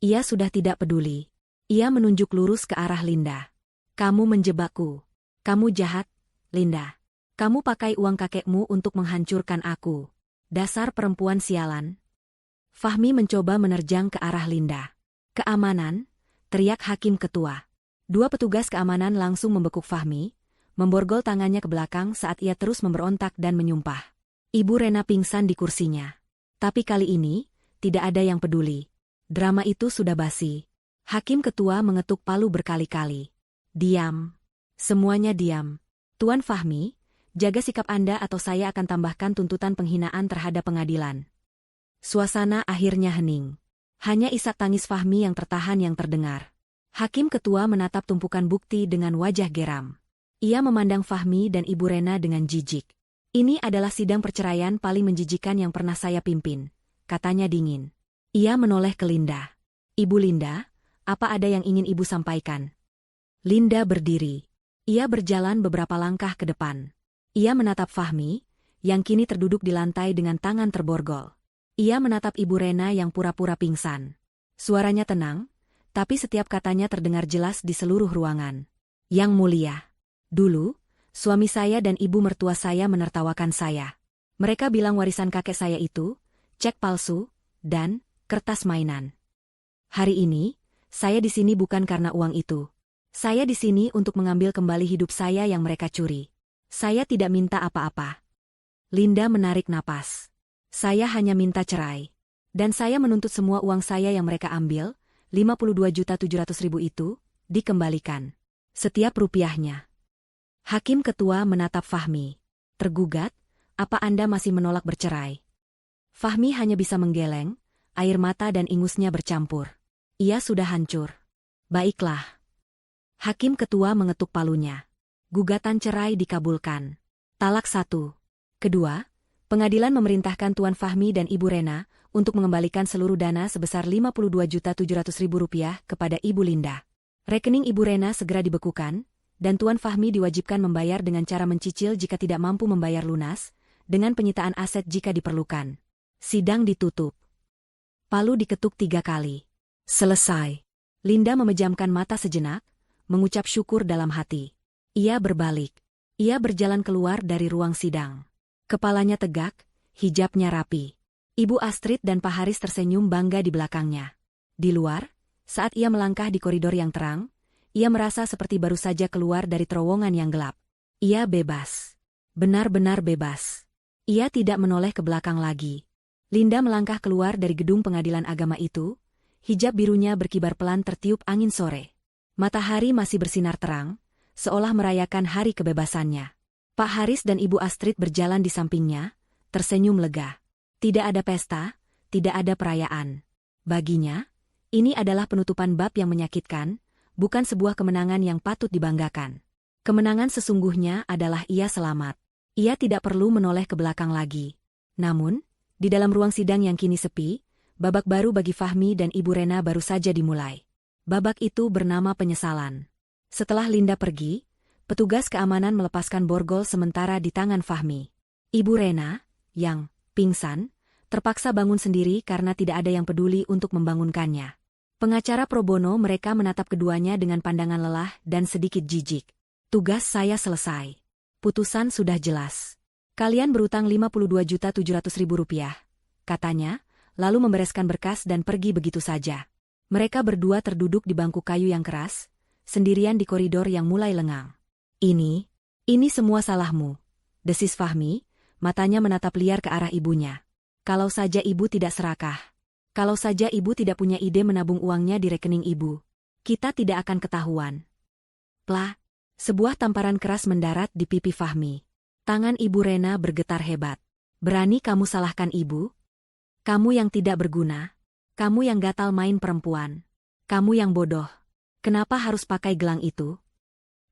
Ia sudah tidak peduli. Ia menunjuk lurus ke arah Linda. Kamu menjebakku. Kamu jahat, Linda. Kamu pakai uang kakekmu untuk menghancurkan aku. Dasar perempuan sialan. Fahmi mencoba menerjang ke arah Linda. Keamanan, teriak hakim ketua. Dua petugas keamanan langsung membekuk Fahmi, memborgol tangannya ke belakang saat ia terus memberontak dan menyumpah. Ibu Rena pingsan di kursinya. Tapi kali ini, tidak ada yang peduli. Drama itu sudah basi. Hakim ketua mengetuk palu berkali-kali. Diam. Semuanya diam. Tuan Fahmi, jaga sikap Anda atau saya akan tambahkan tuntutan penghinaan terhadap pengadilan. Suasana akhirnya hening. Hanya isak tangis Fahmi yang tertahan yang terdengar. Hakim ketua menatap tumpukan bukti dengan wajah geram. Ia memandang Fahmi dan Ibu Rena dengan jijik. Ini adalah sidang perceraian paling menjijikan yang pernah saya pimpin, katanya dingin. Ia menoleh ke Linda. Ibu Linda, apa ada yang ingin ibu sampaikan? Linda berdiri. Ia berjalan beberapa langkah ke depan. Ia menatap Fahmi, yang kini terduduk di lantai dengan tangan terborgol. Ia menatap Ibu Rena yang pura-pura pingsan. Suaranya tenang, tapi setiap katanya terdengar jelas di seluruh ruangan. Yang mulia, dulu, suami saya dan ibu mertua saya menertawakan saya. Mereka bilang warisan kakek saya itu, cek palsu, dan kertas mainan. Hari ini, saya di sini bukan karena uang itu. Saya di sini untuk mengambil kembali hidup saya yang mereka curi. Saya tidak minta apa-apa. Linda menarik napas. Saya hanya minta cerai. Dan saya menuntut semua uang saya yang mereka ambil, 52.700.000 itu, dikembalikan. Setiap rupiahnya. Hakim ketua menatap Fahmi. Tergugat, apa Anda masih menolak bercerai? Fahmi hanya bisa menggeleng, air mata dan ingusnya bercampur. Ia sudah hancur. Baiklah. Hakim ketua mengetuk palunya. Gugatan cerai dikabulkan. Talak 1. Kedua, pengadilan memerintahkan Tuan Fahmi dan Ibu Rena untuk mengembalikan seluruh dana sebesar 52.700.000 rupiah kepada Ibu Linda. Rekening Ibu Rena segera dibekukan, dan Tuan Fahmi diwajibkan membayar dengan cara mencicil jika tidak mampu membayar lunas, dengan penyitaan aset jika diperlukan. Sidang ditutup. Palu diketuk 3 kali. Selesai. Linda memejamkan mata sejenak, mengucap syukur dalam hati. Ia berbalik. Ia berjalan keluar dari ruang sidang. Kepalanya tegak, hijabnya rapi. Ibu Astrid dan Pak Haris tersenyum bangga di belakangnya. Di luar, saat ia melangkah di koridor yang terang, ia merasa seperti baru saja keluar dari terowongan yang gelap. Ia bebas. Benar-benar bebas. Ia tidak menoleh ke belakang lagi. Linda melangkah keluar dari gedung pengadilan agama itu, hijab birunya berkibar pelan tertiup angin sore. Matahari masih bersinar terang, seolah merayakan hari kebebasannya. Pak Haris dan Ibu Astrid berjalan di sampingnya, tersenyum lega. Tidak ada pesta, tidak ada perayaan. Baginya, ini adalah penutupan bab yang menyakitkan, bukan sebuah kemenangan yang patut dibanggakan. Kemenangan sesungguhnya adalah ia selamat. Ia tidak perlu menoleh ke belakang lagi. Namun, di dalam ruang sidang yang kini sepi, babak baru bagi Fahmi dan Ibu Rena baru saja dimulai. Babak itu bernama penyesalan. Setelah Linda pergi, petugas keamanan melepaskan borgol sementara di tangan Fahmi. Ibu Rena, yang pingsan, terpaksa bangun sendiri karena tidak ada yang peduli untuk membangunkannya. Pengacara pro bono mereka menatap keduanya dengan pandangan lelah dan sedikit jijik. Tugas saya selesai. Putusan sudah jelas. Kalian berutang Rp52.700.000, katanya, lalu membereskan berkas dan pergi begitu saja. Mereka berdua terduduk di bangku kayu yang keras, sendirian di koridor yang mulai lengang. Ini semua salahmu, desis Fahmi, matanya menatap liar ke arah ibunya. Kalau saja ibu tidak serakah. Kalau saja ibu tidak punya ide menabung uangnya di rekening ibu. Kita tidak akan ketahuan. Plah, sebuah tamparan keras mendarat di pipi Fahmi. Tangan Ibu Rena bergetar hebat. Berani kamu salahkan ibu? Kamu yang tidak berguna. Kamu yang gatal main perempuan. Kamu yang bodoh. Kenapa harus pakai gelang itu?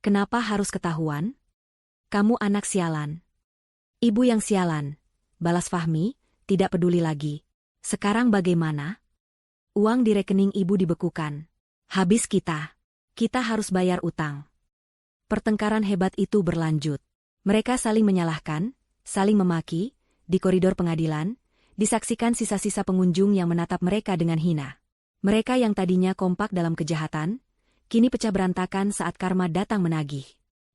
Kenapa harus ketahuan? Kamu anak sialan. Ibu yang sialan, balas Fahmi, tidak peduli lagi. Sekarang bagaimana? Uang di rekening ibu dibekukan. Habis kita. Kita harus bayar utang. Pertengkaran hebat itu berlanjut. Mereka saling menyalahkan, saling memaki, di koridor pengadilan, disaksikan sisa-sisa pengunjung yang menatap mereka dengan hina. Mereka yang tadinya kompak dalam kejahatan, kini pecah berantakan saat karma datang menagih.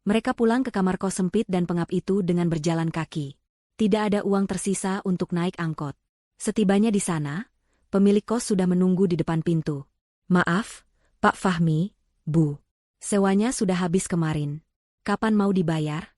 Mereka pulang ke kamar kos sempit dan pengap itu dengan berjalan kaki. Tidak ada uang tersisa untuk naik angkot. Setibanya di sana, pemilik kos sudah menunggu di depan pintu. Maaf, Pak Fahmi, Bu. Sewanya sudah habis kemarin. Kapan mau dibayar?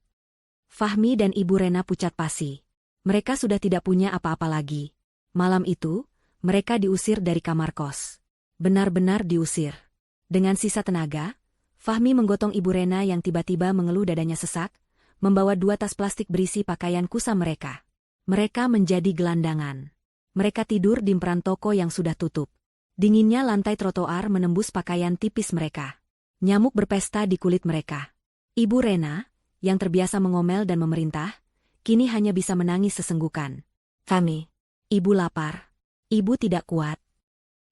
Fahmi dan Ibu Rena pucat pasi. Mereka sudah tidak punya apa-apa lagi. Malam itu, mereka diusir dari kamar kos. Benar-benar diusir. Dengan sisa tenaga, Fahmi menggotong Ibu Rena yang tiba-tiba mengeluh dadanya sesak, membawa 2 tas plastik berisi pakaian kusam mereka. Mereka menjadi gelandangan. Mereka tidur di emperan toko yang sudah tutup. Dinginnya lantai trotoar menembus pakaian tipis mereka. Nyamuk berpesta di kulit mereka. Ibu Rena, yang terbiasa mengomel dan memerintah, kini hanya bisa menangis sesenggukan. Fahmi, ibu lapar. Ibu tidak kuat.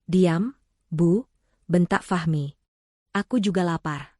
Diam, Bu, bentak Fahmi. Aku juga lapar.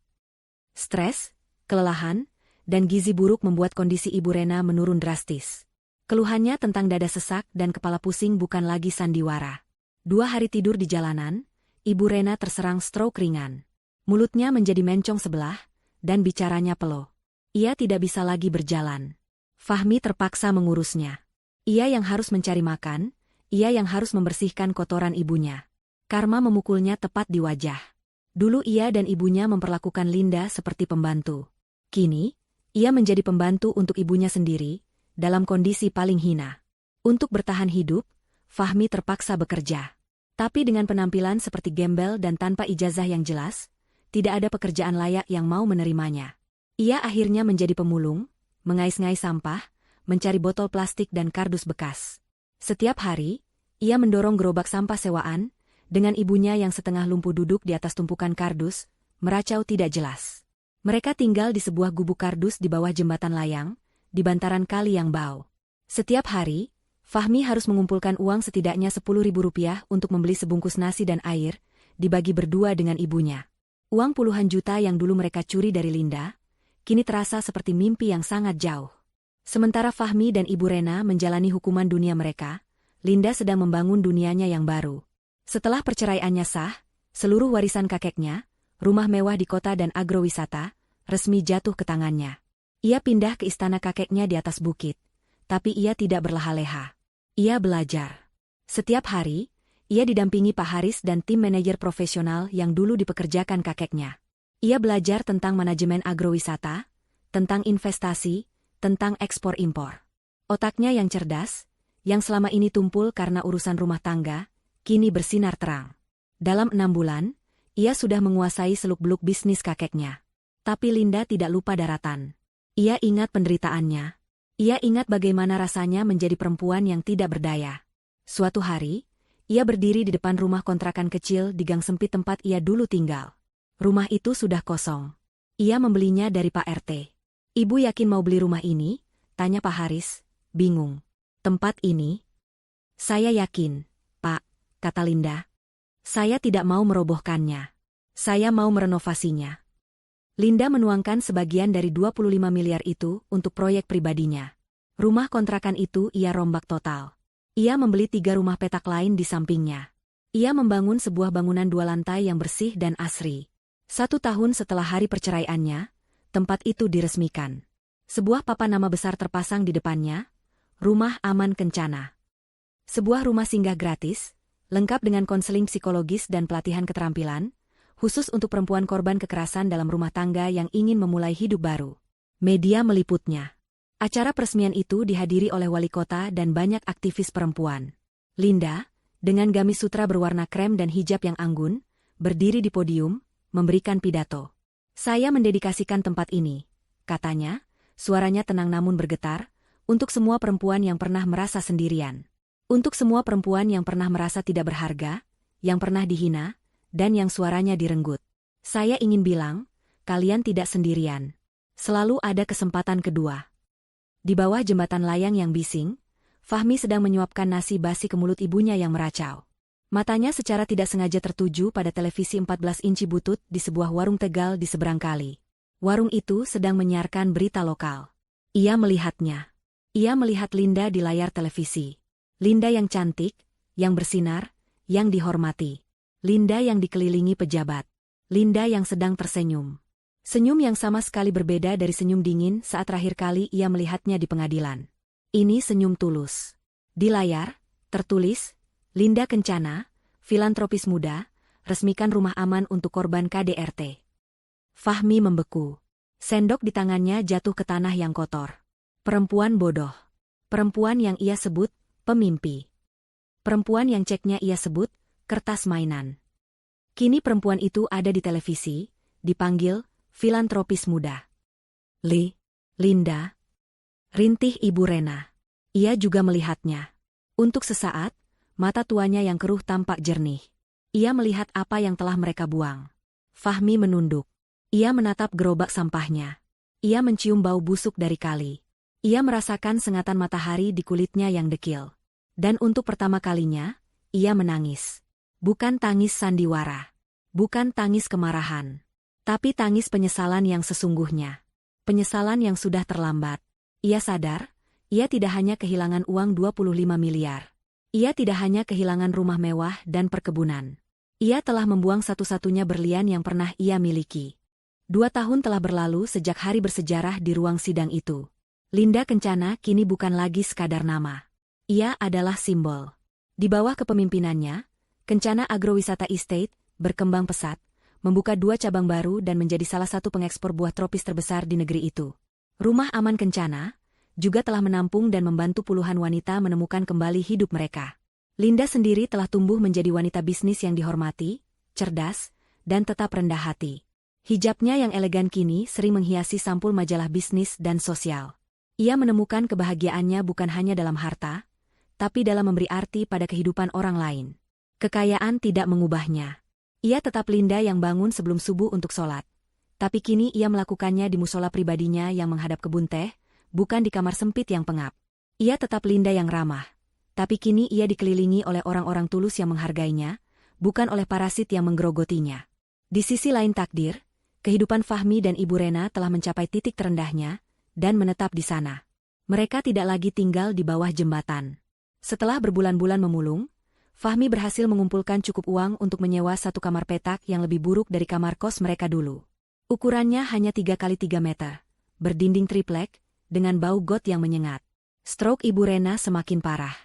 Stres, kelelahan, dan gizi buruk membuat kondisi Ibu Rena menurun drastis. Keluhannya tentang dada sesak dan kepala pusing bukan lagi sandiwara. 2 hari tidur di jalanan, Ibu Rena terserang stroke ringan. Mulutnya menjadi mencong sebelah, dan bicaranya peluh. Ia tidak bisa lagi berjalan. Fahmi terpaksa mengurusnya. Ia yang harus mencari makan, ia yang harus membersihkan kotoran ibunya. Karma memukulnya tepat di wajah. Dulu ia dan ibunya memperlakukan Linda seperti pembantu. Kini, ia menjadi pembantu untuk ibunya sendiri, dalam kondisi paling hina. Untuk bertahan hidup, Fahmi terpaksa bekerja. Tapi dengan penampilan seperti gembel dan tanpa ijazah yang jelas, tidak ada pekerjaan layak yang mau menerimanya. Ia akhirnya menjadi pemulung, mengais-ngais sampah, mencari botol plastik dan kardus bekas. Setiap hari, ia mendorong gerobak sampah sewaan, dengan ibunya yang setengah lumpuh duduk di atas tumpukan kardus, meracau tidak jelas. Mereka tinggal di sebuah gubuk kardus di bawah jembatan layang, di bantaran kali yang bau. Setiap hari, Fahmi harus mengumpulkan uang setidaknya Rp10.000 untuk membeli sebungkus nasi dan air, dibagi berdua dengan ibunya. Uang puluhan juta yang dulu mereka curi dari Linda, kini terasa seperti mimpi yang sangat jauh. Sementara Fahmi dan Ibu Rena menjalani hukuman dunia mereka, Linda sedang membangun dunianya yang baru. Setelah perceraiannya sah, seluruh warisan kakeknya, rumah mewah di kota dan agrowisata, resmi jatuh ke tangannya. Ia pindah ke istana kakeknya di atas bukit, tapi ia tidak berleha-leha. Ia belajar. Setiap hari, ia didampingi Pak Haris dan tim manajer profesional yang dulu dipekerjakan kakeknya. Ia belajar tentang manajemen agrowisata, tentang investasi, tentang ekspor-impor. Otaknya yang cerdas, yang selama ini tumpul karena urusan rumah tangga, kini bersinar terang. Dalam 6 bulan, ia sudah menguasai seluk-beluk bisnis kakeknya. Tapi Linda tidak lupa daratan. Ia ingat penderitaannya. Ia ingat bagaimana rasanya menjadi perempuan yang tidak berdaya. Suatu hari, ia berdiri di depan rumah kontrakan kecil di gang sempit tempat ia dulu tinggal. Rumah itu sudah kosong. Ia membelinya dari Pak RT. Ibu yakin mau beli rumah ini? Tanya Pak Haris, bingung. Tempat ini? Saya yakin, Pak, kata Linda. Saya tidak mau merobohkannya. Saya mau merenovasinya. Linda menuangkan sebagian dari 25 miliar itu untuk proyek pribadinya. Rumah kontrakan itu ia rombak total. Ia membeli 3 rumah petak lain di sampingnya. Ia membangun sebuah bangunan 2 lantai yang bersih dan asri. 1 tahun setelah hari perceraiannya, tempat itu diresmikan. Sebuah papan nama besar terpasang di depannya, Rumah Aman Kencana. Sebuah rumah singgah gratis, lengkap dengan konseling psikologis dan pelatihan keterampilan, khusus untuk perempuan korban kekerasan dalam rumah tangga yang ingin memulai hidup baru. Media meliputnya. Acara peresmian itu dihadiri oleh wali kota dan banyak aktivis perempuan. Linda, dengan gamis sutra berwarna krem dan hijab yang anggun, berdiri di podium, memberikan pidato. Saya mendedikasikan tempat ini, katanya, suaranya tenang namun bergetar, untuk semua perempuan yang pernah merasa sendirian. Untuk semua perempuan yang pernah merasa tidak berharga, yang pernah dihina, dan yang suaranya direnggut. Saya ingin bilang, kalian tidak sendirian. Selalu ada kesempatan kedua. Di bawah jembatan layang yang bising, Fahmi sedang menyuapkan nasi basi ke mulut ibunya yang meracau. Matanya secara tidak sengaja tertuju pada televisi 14 inci butut di sebuah warung Tegal di seberang kali. Warung itu sedang menyiarkan berita lokal. Ia melihatnya. Ia melihat Linda di layar televisi. Linda yang cantik, yang bersinar, yang dihormati. Linda yang dikelilingi pejabat. Linda yang sedang tersenyum. Senyum yang sama sekali berbeda dari senyum dingin saat terakhir kali ia melihatnya di pengadilan. Ini senyum tulus. Di layar, tertulis, Linda Kencana, filantropis muda, resmikan rumah aman untuk korban KDRT. Fahmi membeku. Sendok di tangannya jatuh ke tanah yang kotor. Perempuan bodoh. Perempuan yang ia sebut, pemimpi. Perempuan yang ceknya ia sebut, kertas mainan. Kini perempuan itu ada di televisi, dipanggil, filantropis muda. Linda. Rintih Ibu Rena. Ia juga melihatnya. Untuk sesaat, mata tuanya yang keruh tampak jernih. Ia melihat apa yang telah mereka buang. Fahmi menunduk. Ia menatap gerobak sampahnya. Ia mencium bau busuk dari kali. Ia merasakan sengatan matahari di kulitnya yang dekil. Dan untuk pertama kalinya, ia menangis. Bukan tangis sandiwara. Bukan tangis kemarahan. Tapi tangis penyesalan yang sesungguhnya. Penyesalan yang sudah terlambat. Ia sadar, ia tidak hanya kehilangan uang 25 miliar. Ia tidak hanya kehilangan rumah mewah dan perkebunan. Ia telah membuang satu-satunya berlian yang pernah ia miliki. 2 tahun telah berlalu sejak hari bersejarah di ruang sidang itu. Linda Kencana kini bukan lagi sekadar nama. Ia adalah simbol. Di bawah kepemimpinannya, Kencana Agrowisata Estate berkembang pesat, membuka 2 cabang baru dan menjadi salah satu pengekspor buah tropis terbesar di negeri itu. Rumah Aman Kencana juga telah menampung dan membantu puluhan wanita menemukan kembali hidup mereka. Linda sendiri telah tumbuh menjadi wanita bisnis yang dihormati, cerdas, dan tetap rendah hati. Hijabnya yang elegan kini sering menghiasi sampul majalah bisnis dan sosial. Ia menemukan kebahagiaannya bukan hanya dalam harta, tapi dalam memberi arti pada kehidupan orang lain. Kekayaan tidak mengubahnya. Ia tetap Linda yang bangun sebelum subuh untuk sholat. Tapi kini ia melakukannya di musola pribadinya yang menghadap kebun teh, bukan di kamar sempit yang pengap. Ia tetap Linda yang ramah. Tapi kini ia dikelilingi oleh orang-orang tulus yang menghargainya, bukan oleh parasit yang menggerogotinya. Di sisi lain takdir, kehidupan Fahmi dan Ibu Rena telah mencapai titik terendahnya, dan menetap di sana. Mereka tidak lagi tinggal di bawah jembatan. Setelah berbulan-bulan memulung, Fahmi berhasil mengumpulkan cukup uang untuk menyewa 1 kamar petak yang lebih buruk dari kamar kos mereka dulu. Ukurannya hanya 3 kali 3 meter, berdinding triplek, dengan bau got yang menyengat. Stroke Ibu Rena semakin parah.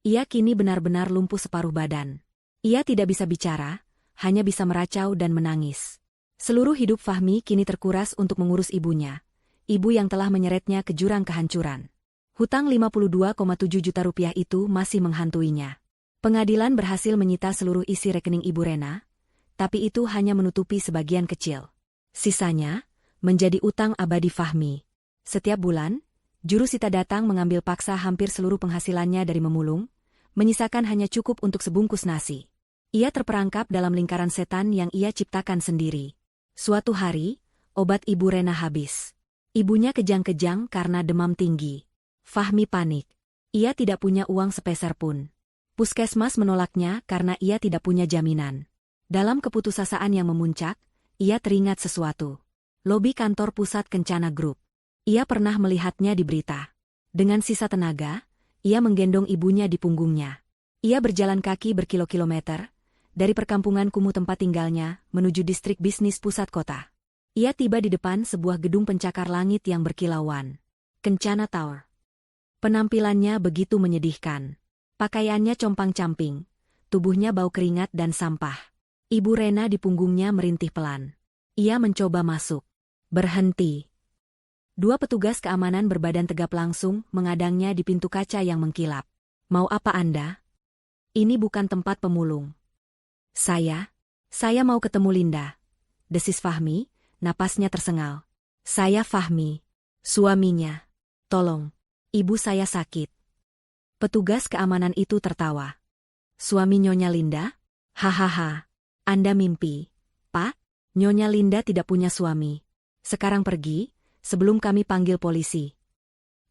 Ia kini benar-benar lumpuh separuh badan. Ia tidak bisa bicara, hanya bisa meracau dan menangis. Seluruh hidup Fahmi kini terkuras untuk mengurus ibunya, ibu yang telah menyeretnya ke jurang kehancuran. Hutang 52,7 juta rupiah itu masih menghantuinya. Pengadilan berhasil menyita seluruh isi rekening Ibu Rena, tapi itu hanya menutupi sebagian kecil. Sisanya, menjadi utang abadi Fahmi. Setiap bulan, juru sita datang mengambil paksa hampir seluruh penghasilannya dari memulung, menyisakan hanya cukup untuk sebungkus nasi. Ia terperangkap dalam lingkaran setan yang ia ciptakan sendiri. Suatu hari, obat Ibu Rena habis. Ibunya kejang-kejang karena demam tinggi. Fahmi panik. Ia tidak punya uang sepeser pun. Puskesmas menolaknya karena ia tidak punya jaminan. Dalam keputusasaan yang memuncak, ia teringat sesuatu. Lobi kantor pusat Kencana Group. Ia pernah melihatnya di berita. Dengan sisa tenaga, ia menggendong ibunya di punggungnya. Ia berjalan kaki berkilo-kilometer, dari perkampungan kumuh tempat tinggalnya, menuju distrik bisnis pusat kota. Ia tiba di depan sebuah gedung pencakar langit yang berkilauan. Kencana Tower. Penampilannya begitu menyedihkan. Pakaiannya compang-camping, tubuhnya bau keringat dan sampah. Ibu Rena di punggungnya merintih pelan. Ia mencoba masuk. Berhenti. Dua petugas keamanan berbadan tegap langsung mengadangnya di pintu kaca yang mengkilap. Mau apa Anda? Ini bukan tempat pemulung. Saya mau ketemu Linda. Desis Fahmi, napasnya tersengal. Saya Fahmi, suaminya. Tolong, ibu saya sakit. Petugas keamanan itu tertawa. Suami Nyonya Linda? Hahaha, Anda mimpi. Pak, Nyonya Linda tidak punya suami. Sekarang pergi, sebelum kami panggil polisi.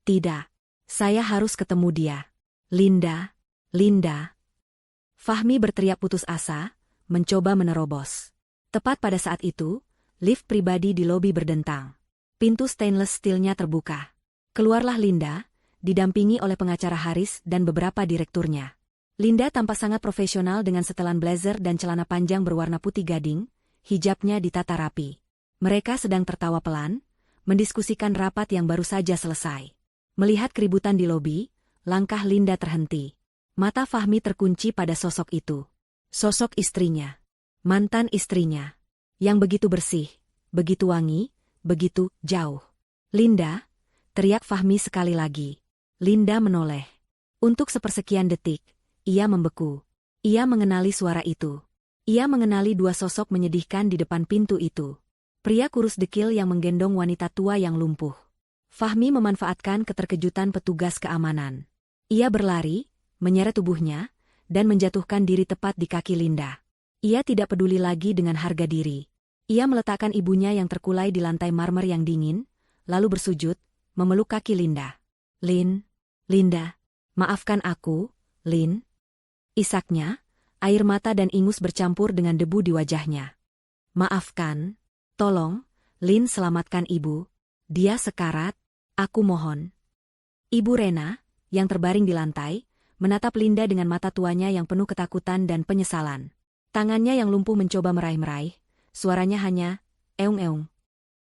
Tidak, saya harus ketemu dia. Linda, Linda. Fahmi berteriak putus asa, mencoba menerobos. Tepat pada saat itu, lift pribadi di lobi berdentang. Pintu stainless steelnya terbuka. Keluarlah Linda, didampingi oleh pengacara Haris dan beberapa direkturnya. Linda tampak sangat profesional dengan setelan blazer dan celana panjang berwarna putih gading, hijabnya ditata rapi. Mereka sedang tertawa pelan, mendiskusikan rapat yang baru saja selesai. Melihat keributan di lobi, langkah Linda terhenti. Mata Fahmi terkunci pada sosok itu. Sosok istrinya. Mantan istrinya. Yang begitu bersih, begitu wangi, begitu jauh. Linda, teriak Fahmi sekali lagi. Linda menoleh. Untuk sepersekian detik, ia membeku. Ia mengenali suara itu. Ia mengenali dua sosok menyedihkan di depan pintu itu. Pria kurus dekil yang menggendong wanita tua yang lumpuh. Fahmi memanfaatkan keterkejutan petugas keamanan. Ia berlari, menyeret tubuhnya, dan menjatuhkan diri tepat di kaki Linda. Ia tidak peduli lagi dengan harga diri. Ia meletakkan ibunya yang terkulai di lantai marmer yang dingin, lalu bersujud, memeluk kaki Linda. Linda, maafkan aku, Lin. Isaknya, air mata dan ingus bercampur dengan debu di wajahnya. Maafkan, tolong, Lin selamatkan ibu. Dia sekarat, aku mohon. Ibu Rena, yang terbaring di lantai, menatap Linda dengan mata tuanya yang penuh ketakutan dan penyesalan. Tangannya yang lumpuh mencoba meraih-meraih, suaranya hanya, eung-eung.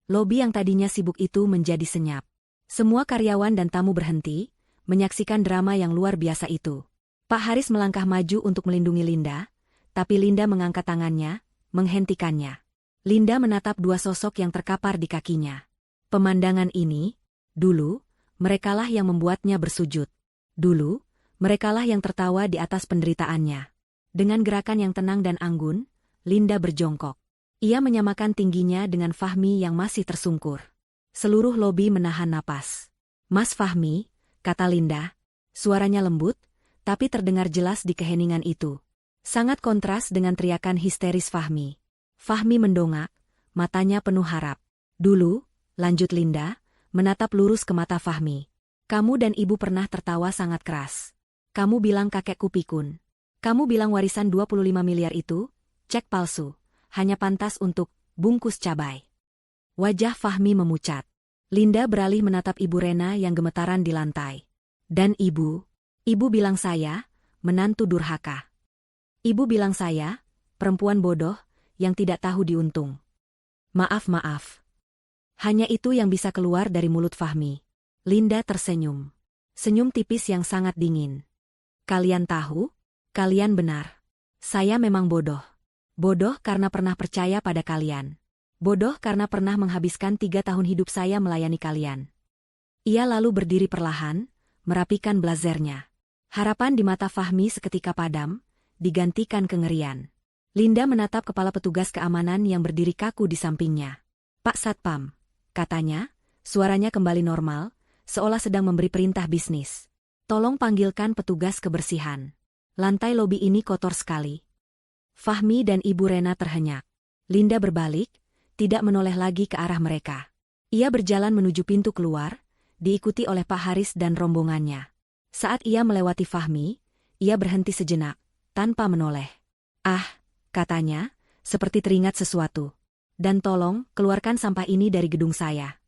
Lobi yang tadinya sibuk itu menjadi senyap. Semua karyawan dan tamu berhenti, menyaksikan drama yang luar biasa itu. Pak Haris melangkah maju untuk melindungi Linda, tapi Linda mengangkat tangannya, menghentikannya. Linda menatap dua sosok yang terkapar di kakinya. Pemandangan ini, dulu, merekalah yang membuatnya bersujud. Dulu, merekalah yang tertawa di atas penderitaannya. Dengan gerakan yang tenang dan anggun, Linda berjongkok. Ia menyamakan tingginya dengan Fahmi yang masih tersungkur. Seluruh lobi menahan napas. Mas Fahmi, kata Linda. Suaranya lembut, tapi terdengar jelas di keheningan itu. Sangat kontras dengan teriakan histeris Fahmi. Fahmi mendongak, matanya penuh harap. Dulu, lanjut Linda, menatap lurus ke mata Fahmi. Kamu dan ibu pernah tertawa sangat keras. Kamu bilang kakekku pikun. Kamu bilang warisan 25 miliar itu, cek palsu, hanya pantas untuk bungkus cabai. Wajah Fahmi memucat. Linda beralih menatap Ibu Rena yang gemetaran di lantai. Dan ibu bilang saya, menantu durhaka. Ibu bilang saya, perempuan bodoh, yang tidak tahu diuntung. Maaf. Hanya itu yang bisa keluar dari mulut Fahmi. Linda tersenyum. Senyum tipis yang sangat dingin. Kalian tahu? Kalian benar. Saya memang bodoh. Bodoh karena pernah percaya pada kalian. Bodoh karena pernah menghabiskan 3 tahun hidup saya melayani kalian. Ia lalu berdiri perlahan, merapikan blazernya. Harapan di mata Fahmi seketika padam, digantikan kengerian. Linda menatap kepala petugas keamanan yang berdiri kaku di sampingnya. Pak Satpam, katanya, suaranya kembali normal, seolah sedang memberi perintah bisnis. Tolong panggilkan petugas kebersihan. Lantai lobi ini kotor sekali. Fahmi dan Ibu Rena terhenyak. Linda berbalik, tidak menoleh lagi ke arah mereka. Ia berjalan menuju pintu keluar, diikuti oleh Pak Haris dan rombongannya. Saat ia melewati Fahmi, ia berhenti sejenak, tanpa menoleh. Ah, katanya, seperti teringat sesuatu. Dan tolong, keluarkan sampah ini dari gedung saya.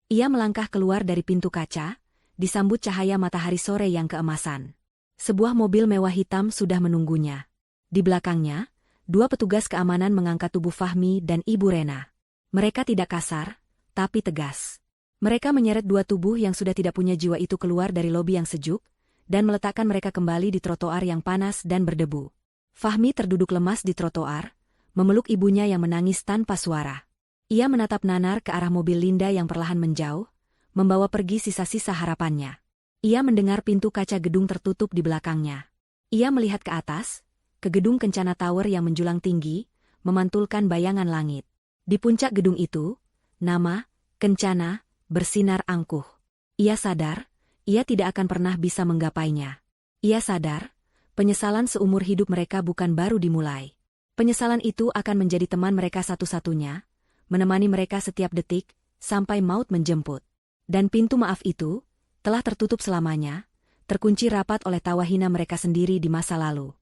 Ia melangkah keluar dari pintu kaca, disambut cahaya matahari sore yang keemasan. Sebuah mobil mewah hitam sudah menunggunya. Di belakangnya, 2 petugas keamanan mengangkat tubuh Fahmi dan Ibu Rena. Mereka tidak kasar, tapi tegas. Mereka menyeret dua tubuh yang sudah tidak punya jiwa itu keluar dari lobi yang sejuk, dan meletakkan mereka kembali di trotoar yang panas dan berdebu. Fahmi terduduk lemas di trotoar, memeluk ibunya yang menangis tanpa suara. Ia menatap nanar ke arah mobil Linda yang perlahan menjauh, membawa pergi sisa-sisa harapannya. Ia mendengar pintu kaca gedung tertutup di belakangnya. Ia melihat ke atas, ke gedung Kencana Tower yang menjulang tinggi, memantulkan bayangan langit. Di puncak gedung itu, nama Kencana bersinar angkuh. Ia sadar, ia tidak akan pernah bisa menggapainya. Ia sadar, penyesalan seumur hidup mereka bukan baru dimulai. Penyesalan itu akan menjadi teman mereka satu-satunya, menemani mereka setiap detik, sampai maut menjemput. Dan pintu maaf itu telah tertutup selamanya, terkunci rapat oleh tawa hina mereka sendiri di masa lalu.